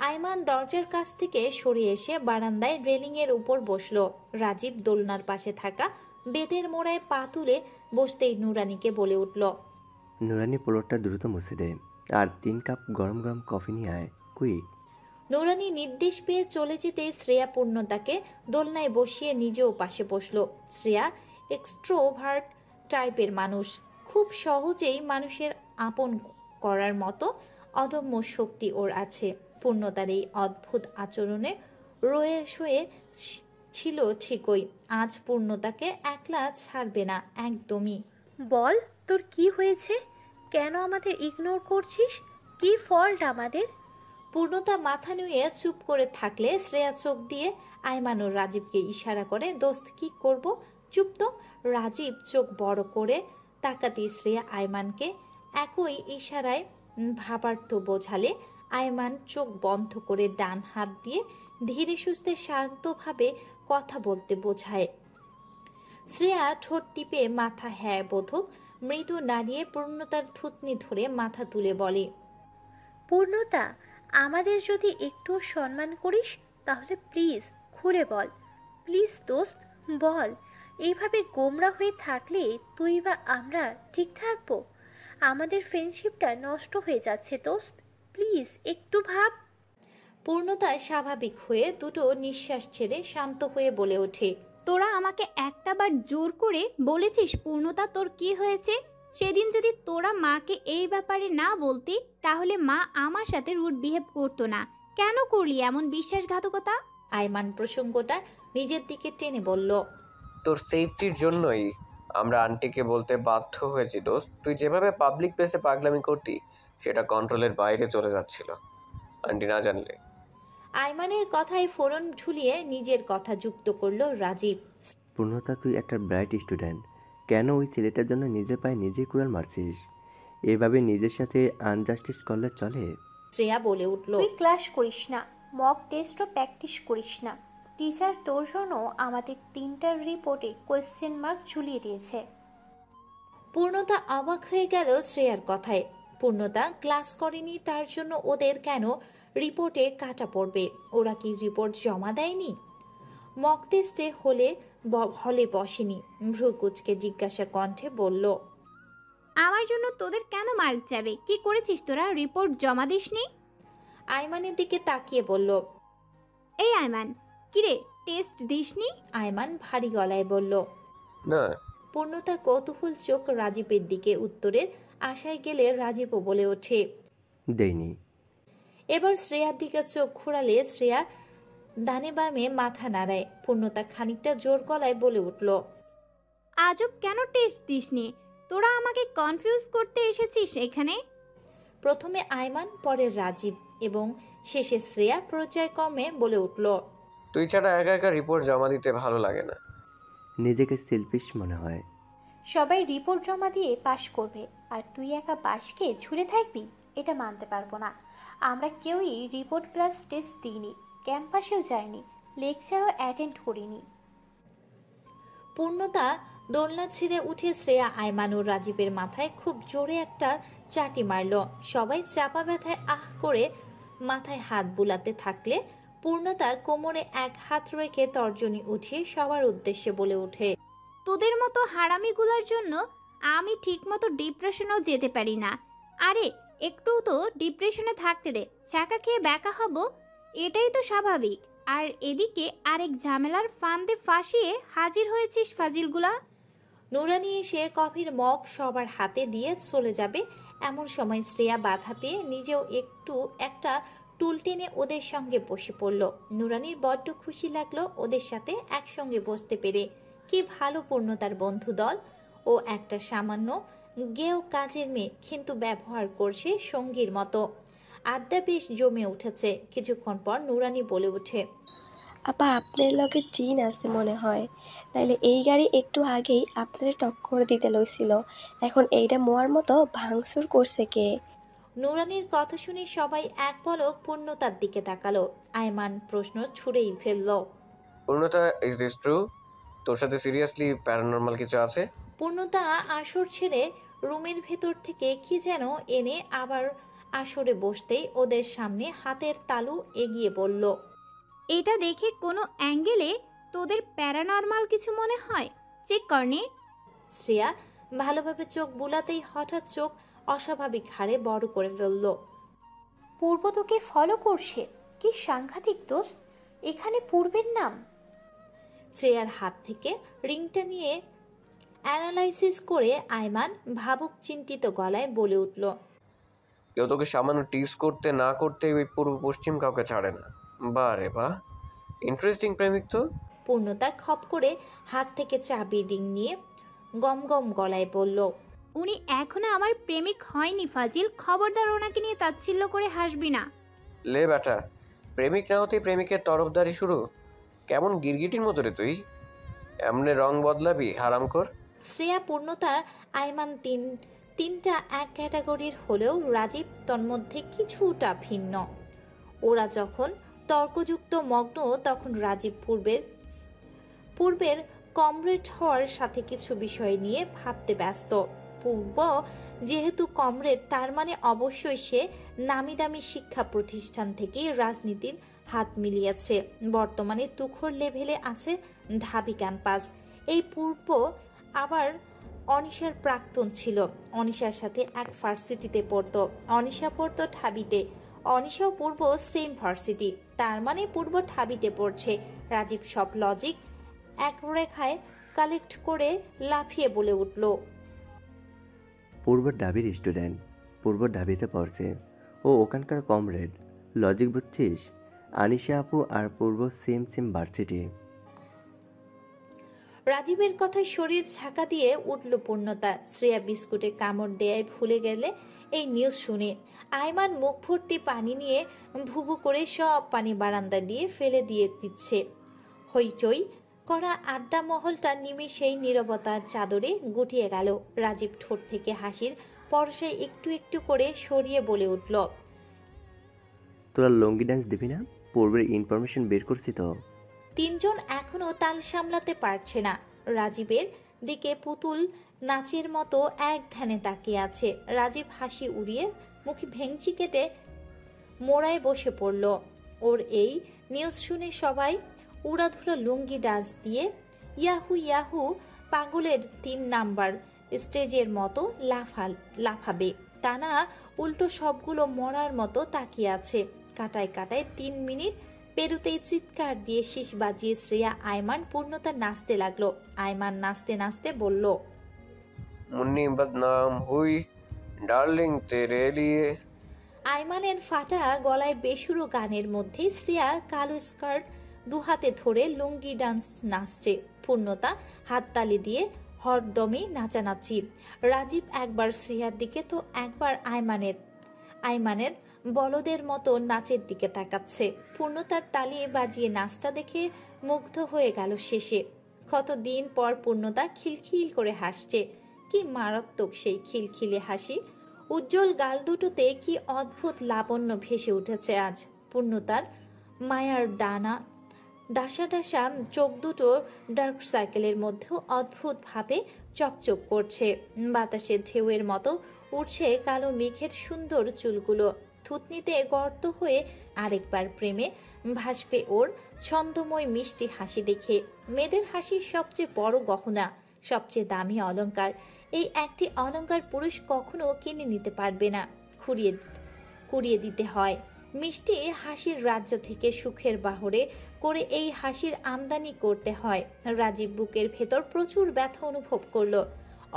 আয়মান দরজার কাছ থেকে সরে এসে বারান্দায় রেলিংয়ের উপর বসলো। রাজীব দোলনার পাশে থাকা বেতের মোড়ায় পা তুলে বসতেই নুরানিকে বলে উঠল, নুরানি পোলোরটা দ্রুত মুছে দে, আর 3 কাপ গরম গরম কফি নিয়ে আয়, কুইক। নুরানি নির্দেশ পেয়ে চলে যেতে শ্রেয়া পূর্ণতাকে দোলনায় বসিয়ে নিজেও পাশে বসলো। শ্রেয়া এক্সট্রোভার্ট টাইপের মানুষ, খুব সহজেই মানুষের আপন করার মতো অদম্য শক্তি ওর আছে। পূর্ণতার এই অদ্ভুত আচরণে রয়ে শয়ে ছিল ঠিকই, আজ পূর্ণতাকে একলা ছাড়বে না একদমই। বল তোর কি হয়েছে, কেন আমাদের ইগনোর করছিস, কি ফল্ট আমাদের? পূর্ণতা মাথা নুয়ে চুপ করে থাকলে শ্রেয়া চোখ দিয়ে আয়মান ও রাজীবকে ইশারা করে, দোস্ত কি করব, চুপ তো। রাজীব চোখ বড় করে তাকাতে শ্রেয়া আয়মানকে একই ইশারায় ভাবার্থ বোঝালে আয়মান চোখ বন্ধ করে ডান হাত দিয়ে ধীরে সুস্থে শান্তভাবে কথা বলতে বোঝায়। শ্রেয়া ঠোঁট টিপে মাথা হ্যাঁ বোধক মৃদু নাড়িয়ে পূর্ণতার থুতনি ধরে মাথা তুলে বলে, পূর্ণতা, আমাদের যদি একটু সম্মান করিস তাহলে প্লিজ খুলে বল। প্লিজ দোস্ত বল। এইভাবে গোমরা হয়ে থাকলে তুই বা আমরা ঠিক থাকবো? আমাদের ফ্রেন্ডশিপটা নষ্ট হয়ে যাচ্ছে দোস্ত, প্লিজ একটু ভাব। পূর্ণতা স্বাভাবিক হয়ে দুটো নিঃশ্বাস ছেড়ে শান্ত হয়ে বলে ওঠে, তোরা আমাকে একটাবার জোর করে বলেছিস পূর্ণতা তোর কি হয়েছে? সেদিন যদি তোরা মাকে এই ব্যাপারে না বলতি তাহলে মা আমার সাথে রুড বিহেভ করতো না। কেন করলি এমন বিশ্বাসঘাতকতা? আয়মান প্রসঙ্গটা নিজের দিকে টেনে বলল, তোর সেফটির জন্যই আমরা আন্টিকে বলতে বাধ্য হয়েছি দোস্ত। তুই যেভাবে পাবলিক প্লেসে পাগলামি করতি সেটা কন্ট্রোলের বাইরে চলে যাচ্ছিল, আন্টি না জানলে। আয়মানের কথায় ফোরন ঝুলিয়ে নিজের কথা যুক্ত করলো রাজীব। পূর্ণতা, তুই একটা ব্রাইট স্টুডেন্ট, কেন ওই ছেলেটার জন্য নিজের পায়ে নিজেই কুড়াল মারছিস? এভাবে নিজের সাথে আনজাস্টিস করলে চলে? শ্রেয়া বলে উঠল, তুই ক্লাস করিস না, মক টেস্টও প্র্যাকটিস করিস না। টিচার তোর জন্য আমাদের 3টা রিপোর্টে কোয়েশ্চেন মার্ক ঝুলিয়ে দিয়েছে। পূর্ণতা অবাক হয়ে গেল শ্রেয়ার কথায়। পূর্ণতা ক্লাস করেনি তার জন্য ওদের কেন রিপোর্টে কাটা পড়বে? ওরা কি রিপোর্ট জমা দেয়নি? মক টেস্টে হলে বসেনি। ভ্রুকুচকে জিজ্ঞাসা কণ্ঠে বলল, আমার জন্য তোদের কেন মার্ক যাবে? কি করেছিস তোরা? রিপোর্ট জমা দিসনি? আয়মানের দিকে তাকিয়ে বলল, এই আয়মান, কিরে টেস্ট দিসনি? আয়মান ভারী গলায় বলল, না। পূর্ণতা কৌতূহল চোখ রাজীবের দিকে উত্তরের আশায় গেলে রাজীবও বলে ওঠে, দেইনি। এবার শ্রেয়ার দিকে চোখ ঘোরালে শ্রেয়া ডানে বামে মাথা নাড়ায়। পূর্ণতা খানিকটা জোর গলায় বলে উঠল, আজব, কেন টেস্ট দিসনি? তোরা আমাকে কনফিউজ করতে এসেছিস এখানে? প্রথমে আয়মান, পরে রাজীব এবং শেষে শ্রেয়া পর্যায়ক্রমে বলে উঠল, তুই ছাড়া একা একা রিপোর্ট জমা দিতে ভালো লাগে না। নিজেকে সেলফিশ মনে হয়। সবাই রিপোর্ট জমা দিয়ে পাশ করবে আর তুই একা পাশকে ঝুলে থাকবি, এটা মানতে পারবো না। আমরা কেউই রিপোর্ট প্লাস টেস্ট দিইনি, ক্যাম্পাসেও যাইনি, লেকচারও অ্যাটেন্ড করিনি। পূর্ণতা দোলনা ছিঁড়ে উঠে শ্রেয়া, আয়মান ও রাজীবের মাথায় খুব জোরে একটা চাটি মারল। সবাই চাপা ব্যথায় আহ করে মাথায় হাত বুলাতে থাকলে পূর্ণতা কোমরে এক হাত রেখে তর্জনী উঠিয়ে সবার উদ্দেশ্যে বলে ওঠে, তোদের মতো হারামিগুলোর জন্য আমি ঠিকমতো ডিপ্রেশনেও যেতে পারি না। আরে একটু তো ডিপ্রেশনে থাকতে দে, চাকা খেয়ে ব্যাকা হব, এটাই তো স্বাভাবিক। আর এদিকে আরেক ঝামেলার ফান্দে ফাঁসিয়ে হাজির হয়েছিস ফাজিলগুলা। নুরানি এসে কফির মগ সবার হাতে দিয়ে চলে যাবে, এমন সময় শ্রেয়া বাধা পেয়ে নিজেও একটা টুল টেনে ওদের সঙ্গে বসে পড়ল। নুরানির বড্ড খুশি লাগলো ওদের সাথে একসঙ্গে বসতে পেরে। কি ভালো পূর্ণতার বন্ধু দল। ও একটা সামান্য গেও কাজের মেয়ে, কিন্তু ব্যবহার করছে সঙ্গীর মতো। আড্ডা বেশ জমে উঠেছে। কিছুক্ষণ পর নুরানি বলে ওঠে, আপা, আপনার লগে জিন আছে মনে হয়, নাইলে এই গাড়ি একটু আগেই আপনার টক্কর দিতে লইছিল, এখন এইটা মোয়ার মতো ভাঙচুর করছে কে? নুরানির কথা শুনে সবাই এক পলক পূর্ণতার দিকে তাকালো। আয়মান প্রশ্ন ছুড়েই ফেলল, পূর্ণতা, ইজ দিস ট্রু? তোর সাথে সিরিয়াসলি প্যারানর্মাল কিছু আছে? পূর্ণতা আসর ছেড়ে রুমের ভেতর থেকে কি যেন এনে আবার আসরে বসতেই ওদের সামনে হাতের তালু এগিয়ে বলল, এটা দেখে কোনো অ্যাঙ্গেলে তোদের প্যারানর্মাল কিছু মনে হয়? চেক করনি? শ্রেয়া ভালোভাবে চোখ বুলাতেই হঠাৎ চোখ অস্বাভাবিক হারে বড় করে ফেলল। পূর্ব তোকে ফলো করছে, কি সাংঘাতিক দোস্ত, এখানে পূর্বের নাম। শ্রেয়ার হাত থেকে রিংটা নিয়ে অ্যানালাইসিস করে আয়মান ভাবুক চিন্তিত গলায় বলে উঠল, কেউ তোকে সামান্য টিজ করতে না করতে ওই পূর্ব পশ্চিম কাউকে ছাড়ে না। বাহ রে বাহ, ইন্টারেস্টিং প্রেমিক তো। পূর্ণতা খপ করে হাত থেকে চাবি রিং নিয়ে গম গম গলায় বলল, উনি এখনো আমার প্রেমিক হয়নি ফাজিল, খবরদার ওনাকে নিয়ে তাচ্ছিল্য করে হাসবি না। লে বেটা, প্রেমিক না হতেই প্রেমিকের তরফদারি শুরু। কেমন গিরগিটির মতো রে তুই। এমনি রং বদলাবি হারামখোর? শ্রেয়া, পূর্ণতার, আইমান তিনটা এক ক্যাটাগরির হলেও রাজীব তন্মধ্যে কিছুটা ভিন্ন। ওরা যখন তর্কযুক্ত মগ্ন তখন রাজীব পূর্বের কমরেড হওয়ার সাথে কিছু বিষয় নিয়ে ভাবতে ব্যস্ত। পূর্ব যেহেতু কমরেড, তার মানে অবশ্যই সে নামি দামি শিক্ষা প্রতিষ্ঠান থেকে রাজনীতির হাত মিলিয়েছে। বর্তমানে তুখর লেভেলে আছে ঢাবি ক্যাম্পাস। এই পূর্ব আবার অনিশার প্রাক্তন ছিল। অনিশার সাথে এক ভার্সিটিতে পড়তো। অনিশা পড়তো ঢাবিতে, অনিশাও পূর্ব সেম ভার্সিটি। তার মানে পূর্ব ঢাবিতে পড়ছে। রাজীব সব লজিক এক রেখায় কালেক্ট করে লাফিয়ে বলে উঠল, পূর্ব ডাবির স্টুডেন্ট, পূর্ব ডাবিতে পড়ছে, ও ওখানকার কমরেড। লজিক বুঝছিস? আনিশা আপু আর পূর্ব সেম ভার্সিটি। রাজীবের কথায় শরীর ঝাঁকা দিয়ে উঠল পূর্ণতা। শ্রেয়া বিস্কুটে কামড় দেয় ভুলে গেলে এই নিউজ শুনে। আইমান মুখ ভর্তি পানি নিয়ে ভুভু করে সব পানি বারান্দা দিয়ে ফেলে দিয়ে দিচ্ছে। হইচই করা আড্ডা মহলটা নিমেষেই নীরবতার চাদরে গুটিয়ে গেল। রাজীব ঠোঁট থেকে হাসির পরশায় একটু একটু করে সরিয়ে বলে উঠল, তোরা লঙ্গি ডান্স দিবি না? পূর্বের ইনফরমেশন বের করছি তো। তিনজন এখনো তাল সামলাতে পারছে না। রাজীবের দিকে পুতুল নাচের মতো এক ধ্যানে তাকিয়ে আছে। রাজীব হাসি উড়িয়ে মুখে ভেঙচি কেটে মোড়ায় বসে পড়ল। ওর এই নিউজ শুনে সবাই উড়াধুরা লুঙ্গি ডান্স দিয়ে ইয়াহু ইয়াহু পাগলের 3 নাম্বার স্টেজের মতো লাফাবে। তা না উল্টো সবগুলো মরার মতো তাকিয়ে আছে। কাটায় কাটায় 3 মিনিট পেরুতেই চিৎকার দিয়ে শীষ বাজিয়ে শ্রেয়া, আইমান, পূর্ণতা নাচতে লাগলো। আইমান নাচতে নাচতে বলল, মুন্নি বদনাম হুই ডার্লিং তেরে লিয়ে। আইমানের ফাটা গলায় বেসুরো গানের মধ্যে শ্রেয়া কালো স্কার্ট দুহাতে ধরে লুঙ্গি ডান্স নাচছে। পূর্ণতা হাততালি দিয়ে হরদমে নাচানাচি। রাজীব একবার শ্রেয়ার দিকে তো একবার আইমানের বলদের মতো নাচের দিকে তাকাচ্ছে। পূর্ণতার তালি বাজিয়ে নাচটা দেখে মুগ্ধ হয়ে গেল শেষে। কতদিন পর পূর্ণতা খিলখিল করে হাসছে। কি মারাত্মক সেই খিলখিলে হাসি! উজ্জ্বল গাল দুটোতে কি অদ্ভুত লাবণ্য ভেসে উঠেছে আজ। পূর্ণতার মায়ার ডাসা চোখ দুটো ডার্ক সার্কেলের মধ্যেও অদ্ভুতভাবে চকচক করছে। বাতাসের ঢেউয়ের মতো উঠছে কালো মেঘের সুন্দর চুলগুলো। থুতনিতে গর্ত হয়ে আরেকবার প্রেমে ভাসবে ওর ছন্দময় মিষ্টি হাসি দেখে। মেয়েদের হাসির সবচেয়ে বড় গহনা, সবচেয়ে দামি অলংকার। এই একটি অলংকার পুরুষ কখনো কিনে নিতে পারবে না, কুড়িয়ে দিতে হয়। মিষ্টি হাসির রাজ্য থেকে সুখের বাহরে করে এই হাসির আমদানি করতে হয়। রাজীব বুকের ভেতর প্রচুর ব্যথা অনুভব করলো।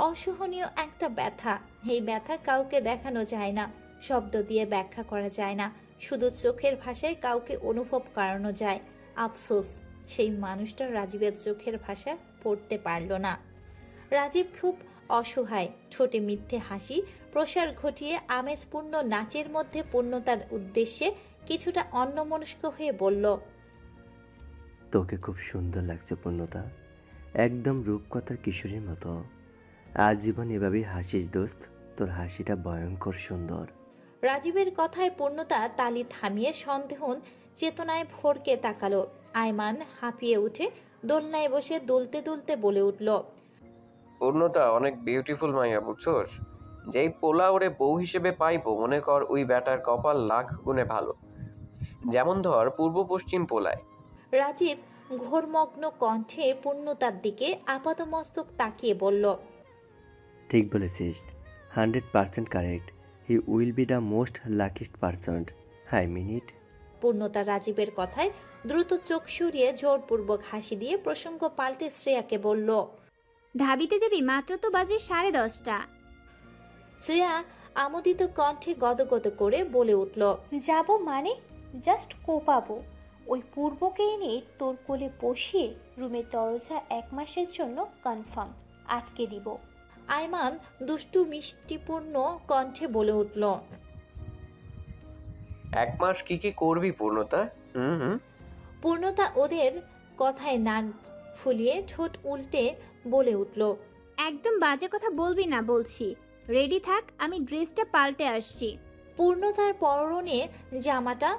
অসহনীয় একটা ব্যথা। এই ব্যথা কাউকে দেখানো যায় না, শব্দ দিয়ে ব্যাখ্যা করা যায় না, শুধু চোখের ভাষায় কাউকে অনুভব করানো যায়। আফসোস, সেই মানুষটা রাজীবের চোখের ভাষা পড়তে পারল না। রাজীব খুব অসহায়। ঠোঁটে মিথ্যে হাসি প্রসার ঘটিয়ে আমেজপূর্ণ নাচের মধ্যে পূর্ণতার উদ্দেশ্যে কিছুটা অন্যমনস্ক হয়ে বলল, তোকে খুব সুন্দর লাগছে পূর্ণতা, একদম রূপকথার কিশোরীর মতো। আজীবন এভাবেই হাসিস দোস্ত, তোর হাসিটা ভয়ঙ্কর সুন্দর। রাজীবের কথায় পূর্ণতা তালি থামিয়ে সন্দেহন চেতনায় ভরকে তাকালো। আইমান হাঁপিয়ে উঠে দোলনায় বসে দুলতে দুলতে বলে উঠল, পূর্ণতা অনেক বিউটিফুল মাইয়া, বুঝছোস? যেই পোলা ওরে বউ হিসেবে পাইবো, মনে কর ওই ব্যাটার কপাল লাখ গুণে ভালো। যেমন ধর পূর্ব পশ্চিম পোলায়। রাজীব ঘোরমগ্ন কণ্ঠে পূর্ণতার দিকে আপাতমস্তক তাকিয়ে বলল, ঠিক বলেছিস, 100% correct. He will be the most luckiest person, I mean it. পূর্ণতা রাজীবের কথায় দ্রুত চোখ সরিয়ে জোরপূর্বক হাসি দিয়ে প্রসঙ্গ পাল্টে শ্রেয়াকে বলল, ঢাবিতে যাবি? মাত্র তো বাজে 10:30। শ্রেয়া আমোদিত কণ্ঠে গদগদ করে বলে উঠল, যাব মানে জাস্ট কোপাবো। ওই পূর্বকে এনে তোর কোলে বসিয়ে রুমের দরজা 1 মাসের জন্য কনফার্ম আটকে দিব। আইমান দুষ্টু মিষ্টিপূর্ণ কণ্ঠে বলে উঠল, 1 মাস কি কি করবি পূর্ণতা? পূর্ণতা ওদের কথায় নাক ফুলিয়ে ঠোঁট উল্টে বলে উঠল, একদম বাজে কথা বলবি না বলছি। রেডি থাক, আমি ড্রেসটা পাল্টে আসছি। পূর্ণতার পরনে জামাটা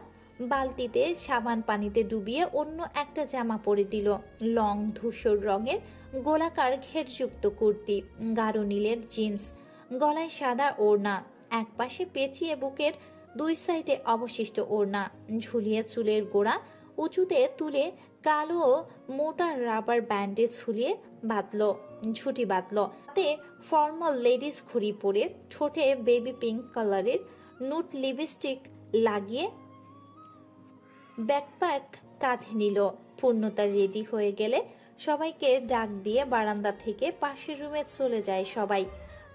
বালতিতে সাবান পানিতে ডুবিয়ে অন্য একটা জামা পরে দিল। লং ধূসর রঙের গোলাকার ঘেরযুক্ত কুর্তি, গাঢ় নীলের জিন্স, গলায় সাদা ওড়না, একপাশে পেঁচিয়ে বুকের দুই সাইডে অবশিষ্ট ওড়না, ঝুলিয়ে চুলের গোড়া উঁচুতে তুলে কালো মোটা রাবার ব্যান্ডে ঝুলিয়ে ঝুটি বাঁধল। তাতে ফর্মাল লেডিস ঘড়ি পরে ঠোঁটে বেবি পিঙ্ক কালারের নুট লিপস্টিক লাগিয়ে ব্যাকপ্যাক কাঁধে নিল। পূর্ণতা রেডি হয়ে গেলে সবাইকে ডাক দিয়ে বারান্দা থেকে পাশের রুমে চলে যায় সবাই।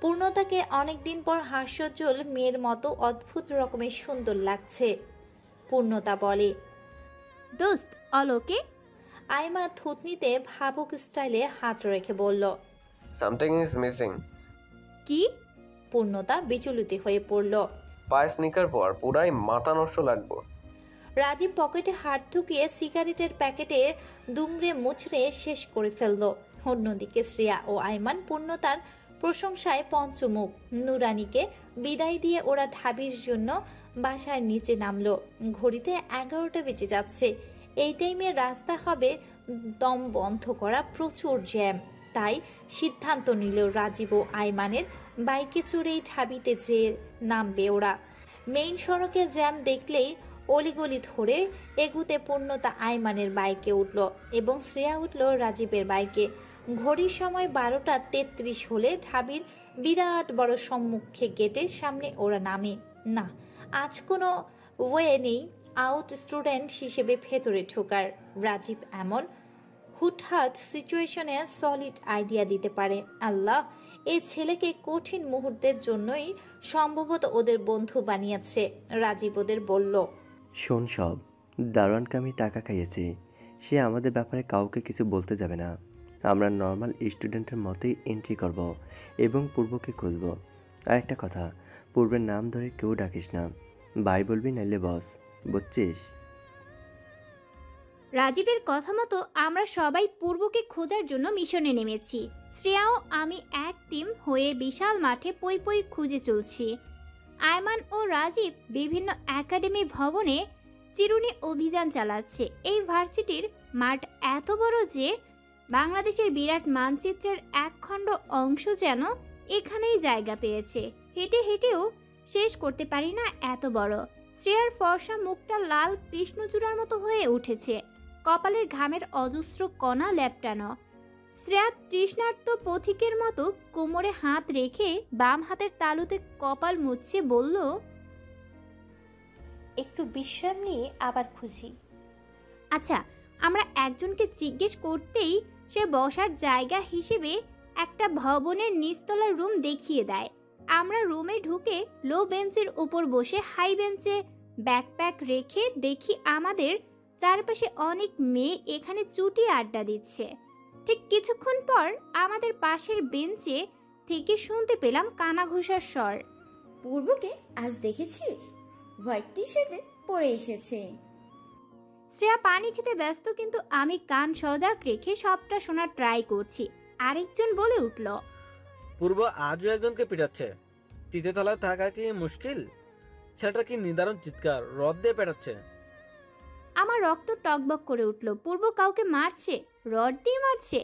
পূর্ণতাকে অনেকদিন পর হাস্যোজ্জ্বল মেয়ের মতো অদ্ভুত রকমের সুন্দর লাগছে। পূর্ণতা বলে, দোস্ত অলোকে? আইমা থুতনিতে ভাবুক স্টাইলে হাত রেখে বলল, সামথিং ইজ মিসিং। কি? পূর্ণতা বিচলিত হয়ে পড়ল। পায়ে স্নিকার পর পুরাই মাথা নষ্ট লাগবো। রাজীব পকেটে হাত ঢুকিয়ে সিগারেটের প্যাকেটে দুমড়ে মুচড়ে শেষ করে ফেলল। অন্যদিকে শ্রেয়া ও আইমান পূর্ণতার প্রশংসায় পঞ্চমুখ। নুরানিকে বিদায় দিয়ে ওরা ঢাবির জন্য বাসার নিচে নামলো। ঘড়িতে 11টা বেজে যাচ্ছে। এই টাইমে রাস্তা হবে দম বন্ধ করা প্রচুর জ্যাম। তাই সিদ্ধান্ত নিল রাজীব ও আইমানের বাইকে চড়েই ঢাবিতে যেয়ে নামবে ওরা। মেইন সড়কে জ্যাম দেখলেই অলিগলি ধরে এগুতে পূর্ণতা আইমানের বাইকে উঠল এবং শ্রেয়া উঠল রাজীবের বাইকে। ঘড়ির সময় 12টা 33 হলে ঢাবির বিরাট বড় সম্মুখে গেটের সামনে ওরা নামে। না, আজ কোনো ওয়ে নেই আউট স্টুডেন্ট হিসেবে ভেতরে ঢোকার। রাজীব এমন হুটহাট সিচুয়েশনে সলিড আইডিয়া দিতে পারে। আল্লাহ, এই ছেলেকে কঠিন মুহূর্তের জন্যই সম্ভবত ওদের বন্ধু বানিয়েছে। রাজীব ওদের বলল, শোন সব, দারোয়ানকে আমি টাকা খাইয়েছি, সে আমাদের ব্যাপারে কাউকে কিছু বলতে যাবে না। আমরা নর্মাল স্টুডেন্টের মতোই এন্ট্রি করব এবং পূর্বকে খুঁজব। আর একটা কথা, পূর্বের নাম ধরে কেউ ডাকিস না, ভাই বলবি নাইলে বস, বুঝছিস? রাজীবের কথা মতো আমরা সবাই পূর্বকে খোঁজার জন্য মিশনে নেমেছি। শ্রেয়াও আমি এক টিম হয়ে বিশাল মাঠে পই পই খুঁজে চলছি। আয়মান ও রাজীব বিভিন্ন একাডেমি ভবনে চিরুনি অভিযান চালাচ্ছে। এই ভার্সিটির মাঠ এত বড় যে বাংলাদেশের বিরাট মানচিত্রের একখণ্ড অংশ যেন এখানেই জায়গা পেয়েছে। হেঁটে হেঁটেও শেষ করতে পারি না, এত বড়। শ্রেয়ার ফর্সা মুখটা লাল কৃষ্ণচূড়ার মতো হয়ে উঠেছে, কপালের ঘামের অজস্র কণা লেপটানো। শ্রেয়া তৃষ্ণার্ত পথিকের মতো কোমরে হাত রেখে বাম হাতের তালুতে কপাল মুছছে, বলল, একটু বিশ্রাম নিয়ে আবার খুঁজি। আচ্ছা, আমরা একজনকে জিজ্ঞেস করতেই সে বসার জায়গা হিসেবে একটা ভবনের নিচতলার রুম দেখিয়ে দেয়। আমরা রুমে ঢুকে লো বেঞ্চের উপর বসে হাই বেঞ্চে ব্যাকপ্যাক রেখে দেখি আমাদের চারপাশে অনেক মেয়ে এখানে চুটি আড্ডা দিচ্ছে। ঠিক কিছুক্ষণ পর আমাদের পাশের বেঞ্চে থেকে শুনতে পেলাম কানাঘুষার স্বর। পূর্বকে আজ দেখেছিস? হোয়াইট টি শার্টে পরে এসেছে। শ্রেয়া পানি খেতে ব্যস্ত, কিন্তু আমি কান সজাগ রেখে সবটা শোনার ট্রাই করছি। আরেকজন বলে উঠল, পূর্ব আজও একজনকে পিটাচ্ছে। তৃতীয় তলায় থাকা কি মুশকিল? ছেলেটা কি নিদারুণ চিৎকার, রদ দিয়ে পেটাচ্ছে। আমার রক্ত টকবক করে উঠল। পূর্ব কাউকে মারছে? রড দিয়ে মারছে?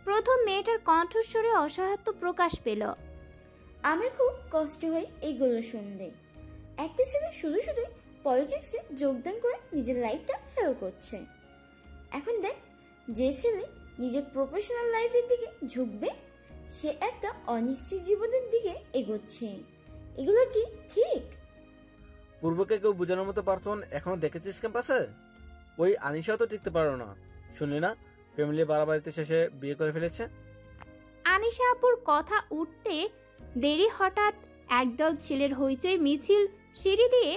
প্রথম মেয়েটার কণ্ঠস্বরে অসহায়ত্ব প্রকাশ পেল। আমার খুব কষ্ট হয় এইগুলো শুনলে। একটা ছেলে শুধু শুধুই পলিটিক্সে যোগদান করে নিজের লাইফটা হেল করছে। এখন দেখ, যে ছেলে নিজের প্রফেশনাল লাইফের দিকে ঝুঁকবে সে একটা অনিশ্চিত জীবনের দিকে এগোচ্ছে। এগুলো কি ঠিক? পূর্বকে কেউ বোঝানোর মতো পারসন এখনো দেখেছিস ক্যাম্পাসে? ওই আনিশাও তো টিকতে পারো না, শুনলি না ফ্যামিলি বাড়াবাড়িতে শেষে বিয়ে করে ফেলেছে। আনিশা আপুর কথা উঠতে দেরি, হঠাৎ একদল ছেলের হইচই মিছিল সিঁড়ি দিয়ে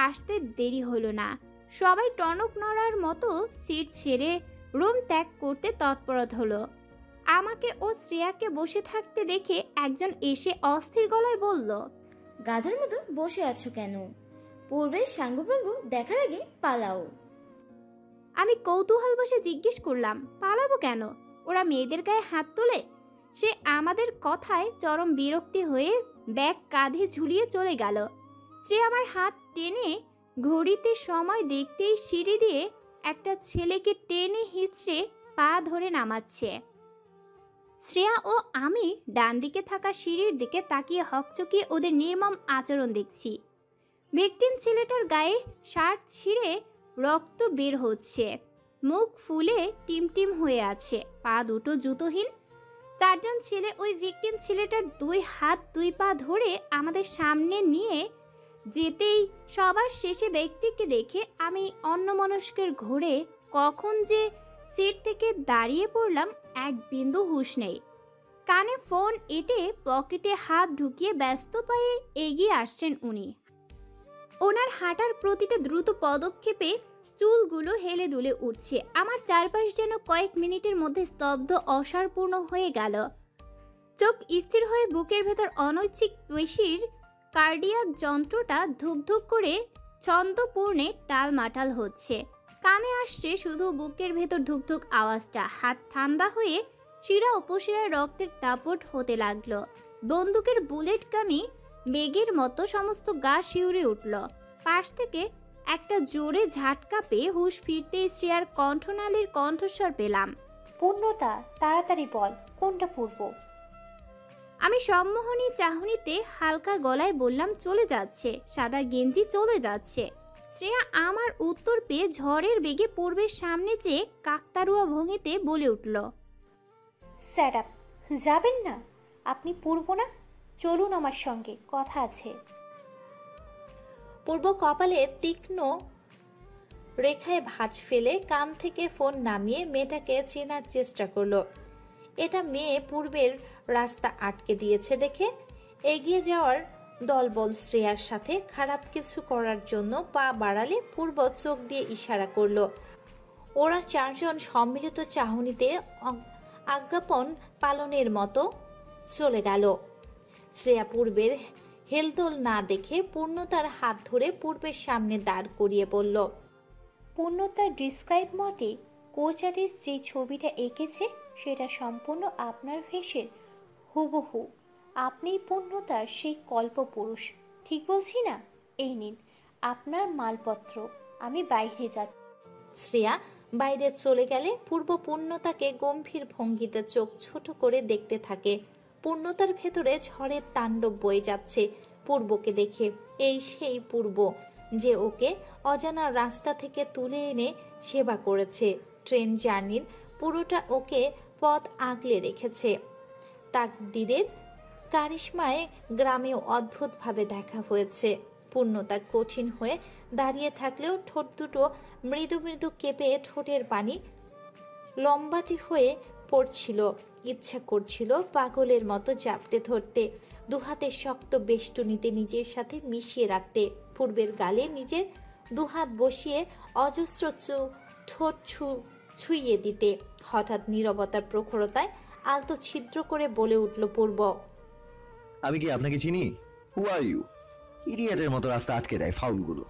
আসতে দেরি হলো না। সবাই টনক নড়ার মতো সিট ছেড়ে রুম ত্যাগ করতে তৎপরত হলো। আমাকে ও শ্রেয়াকে বসে থাকতে দেখে একজন এসে অস্থির গলায় বলল, গাধার মতো বসে আছো কেন? পূর্বের সাঙ্গপাঙ্গ দেখার আগে পালাও। আমি কৌতূহল বসে জিজ্ঞেস করলাম, পালাবো কেন? ওরা মেয়েদের গায়ে হাত তোলে। সে আমাদের কথায় চরম বিরক্তি হয়ে ব্যাগ কাঁধে ঝুলিয়ে চলে গেল। সে আমার হাত টেনে ঘড়িতে সময় দেখতেই সিঁড়ি দিয়ে একটা ছেলেকে টেনে হিঁচড়ে পা ধরে নামাচ্ছে। শ্রেয়া ও আমি ডান দিকে থাকা সিঁড়ির দিকে তাকিয়ে হকচকিয়ে ওদের নির্মম আচরণ দেখছি। ভিকটিম ছেলেটার গায়ে শার্ট ছিঁড়ে রক্ত বের হচ্ছে, মুখ ফুলে টিমটিম হয়ে আছে, পা দুটো জুতোহীন। চারজন ছেলে ওই ভিকটিম ছেলেটার 2 হাত 2 পা ধরে আমাদের সামনে নিয়ে যেতেই সবার শেষে ব্যক্তিকে দেখে আমি অন্যমনস্কের ঘোরে কখন যে সিট থেকে দাঁড়িয়ে পড়লাম এক বিন্দু হুঁশ নেই। কানে ফোন এঁটে পকেটে হাত ঢুকিয়ে ব্যস্ত পায়ে এগিয়ে আসছেন উনি। ওনার হাঁটার প্রতিটা দ্রুত পদক্ষেপে চুলগুলো হেলে দুলে উঠছে। আমার চারপাশ যেন কয়েক মিনিটের মধ্যে স্তব্ধ অসারপূর্ণ হয়ে গেল। চোখ স্থির হয়ে বুকের ভেতর অনৈচ্ছিক পেশির কার্ডিয়াক যন্ত্রটা ধুকধুক করে ছন্দপূর্ণে টালমাটাল হচ্ছে। কানে আসছে শুধু বুকের ভেতর ধুকধুক আওয়াজটা। হাত ঠান্ডা হয়ে শিরা উপশিরায় রক্তের দাপট হতে লাগলো। বন্দুকের বুলেটগামী বেগের মতো সমস্ত গা শিউরে উঠল। পাশ থেকে একটা জোরে ঝাটকা পেয়ে হুঁশ ফিরতেই শ্রেয়ার কণ্ঠনালীর কণ্ঠস্বর পেলাম, পূর্ণতা তাড়াতাড়ি বল, কোনটা পূর্ব? আমি সম্মোহনী চাহনিতে হালকা গলায় বললাম, চলে যাচ্ছে, সাদা গেঞ্জি চলে যাচ্ছে। শ্রেয়া আমার উত্তর পেয়ে ঝড়ের বেগে পূর্বের সামনে চেয়ে কাকতারুয়া ভঙ্গিতে বলে উঠল, স্যাট আপ, যাবেন না? আপনি পূর্ব না? চলুন আমার সঙ্গে, কথা আছে। পূর্ব কপালে তীক্ষ্ণ রেখায় ভাঁজ ফেলে কান থেকে ফোন নামিয়ে মেয়েটাকে চেনার চেষ্টা করলো। এটা মেয়ে পূর্বের রাস্তা আটকে দিয়েছে দেখে এগিয়ে যাওয়ার দলবল শ্রেয়ার সাথে খারাপ কিছু করার জন্য পা বাড়ালে পূর্ব চোখ দিয়ে ইশারা করলো। ওরা চারজন সম্মিলিত চাহনিতে আজ্ঞাপন পালনের মতো চলে গেল। শ্রেয়া পূর্বের হেলদোল না দেখে পূর্ণতার হাত ধরে পূর্বের সামনে দাঁড় করিয়ে বলল, পূর্ণতার ডিসক্রাইব মতে কোচ আর্টিস্ট যে ছবিটা এঁকেছে সেটা সম্পূর্ণ আপনার ফেসের হুবহু। আপনিই পূর্ণতার সেই কল্পপুরুষ, ঠিক বলছি না? এই নিন আপনার মালপত্র, আমি বাইরে যাচ্ছি। শ্রেয়া বাইরে চলে গেলে পূর্ব পূর্ণতাকে গম্ভীর ভঙ্গিতে চোখ ছোট করে দেখতে থাকে। পূর্ণতার ভেতরে ঝড়ের তাণ্ডব বয়ে যাচ্ছে পূর্বকে দেখে। এই সেই পূর্ব যে ওকে অজানা রাস্তা থেকে তুলে এনে সেবা করেছে। ট্রেন জার্নির পুরোটা ওকে পথ আগলে রেখেছে। তাকদীরের কারিশমায় গ্রামেও অদ্ভুতভাবে দেখা হয়েছে। পূর্ণতা কঠিন হয়ে দাঁড়িয়ে থাকলেও ঠোঁট দুটো মৃদু মৃদু কেঁপে ঠোঁটের পানি লম্বাটি হয়ে পড়ছিল। ইচ্ছা করছিল পাগলের মতো জাপটে ধরতে, দুহাতে শক্ত বেষ্টনীতে নিজের সাথে মিশিয়ে রাখতে, পূর্বের গালে নিজের দুহাত বসিয়ে অজস্র ঠোঁট ছুঁইয়ে দিতে। হঠাৎ নীরবতার প্রখরতায় আলতো ছিদ্র করে বলে উঠল পূর্ব, আমি কি আপনাকে চিনি? হু আর ইউ? ইডিয়েটের মতো রাস্তা আটকে দেয় ফাউলগুলো।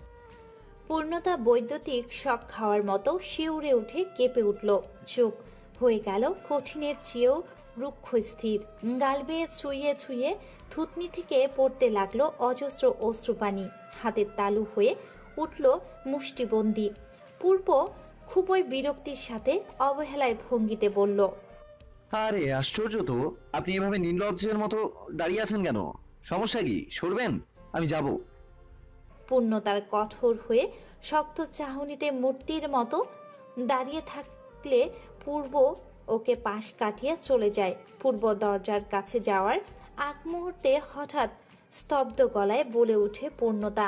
পূর্ণতা বৈদ্যুতিক শক খাওয়ার মতো শিউরে উঠে কেঁপে উঠল। চোখ হয়ে গেল কঠিনের চেয়েও রুক্ষ স্থির। গাল বেয়ে ছুঁয়ে ছুঁয়ে থুতনি থেকে পড়তে লাগলো অজস্র অশ্রুপানি। হাতের তালু হয়ে উঠল মুষ্টিবন্দি। পূর্ব খুবই বিরক্তির সাথে অবহেলায় ভঙ্গিতে বলল, আরে আশ্চর্য তো, আপনি এভাবে নির্লজ্জের মতো দাঁড়িয়ে আছেন কেন? সমস্যা কি? সরবেন, আমি যাব। পূর্ণতার কঠোর হয়ে শক্ত চাহনিতে মূর্তির মতো দাঁড়িয়ে থাকলে পূর্ব ওকে পাশ কাটিয়ে চলে যায়। পূর্ব দরজার কাছে যাওয়ার আগ মুহূর্তে হঠাৎ স্তব্ধ গলায় বলে ওঠে পূর্ণতা,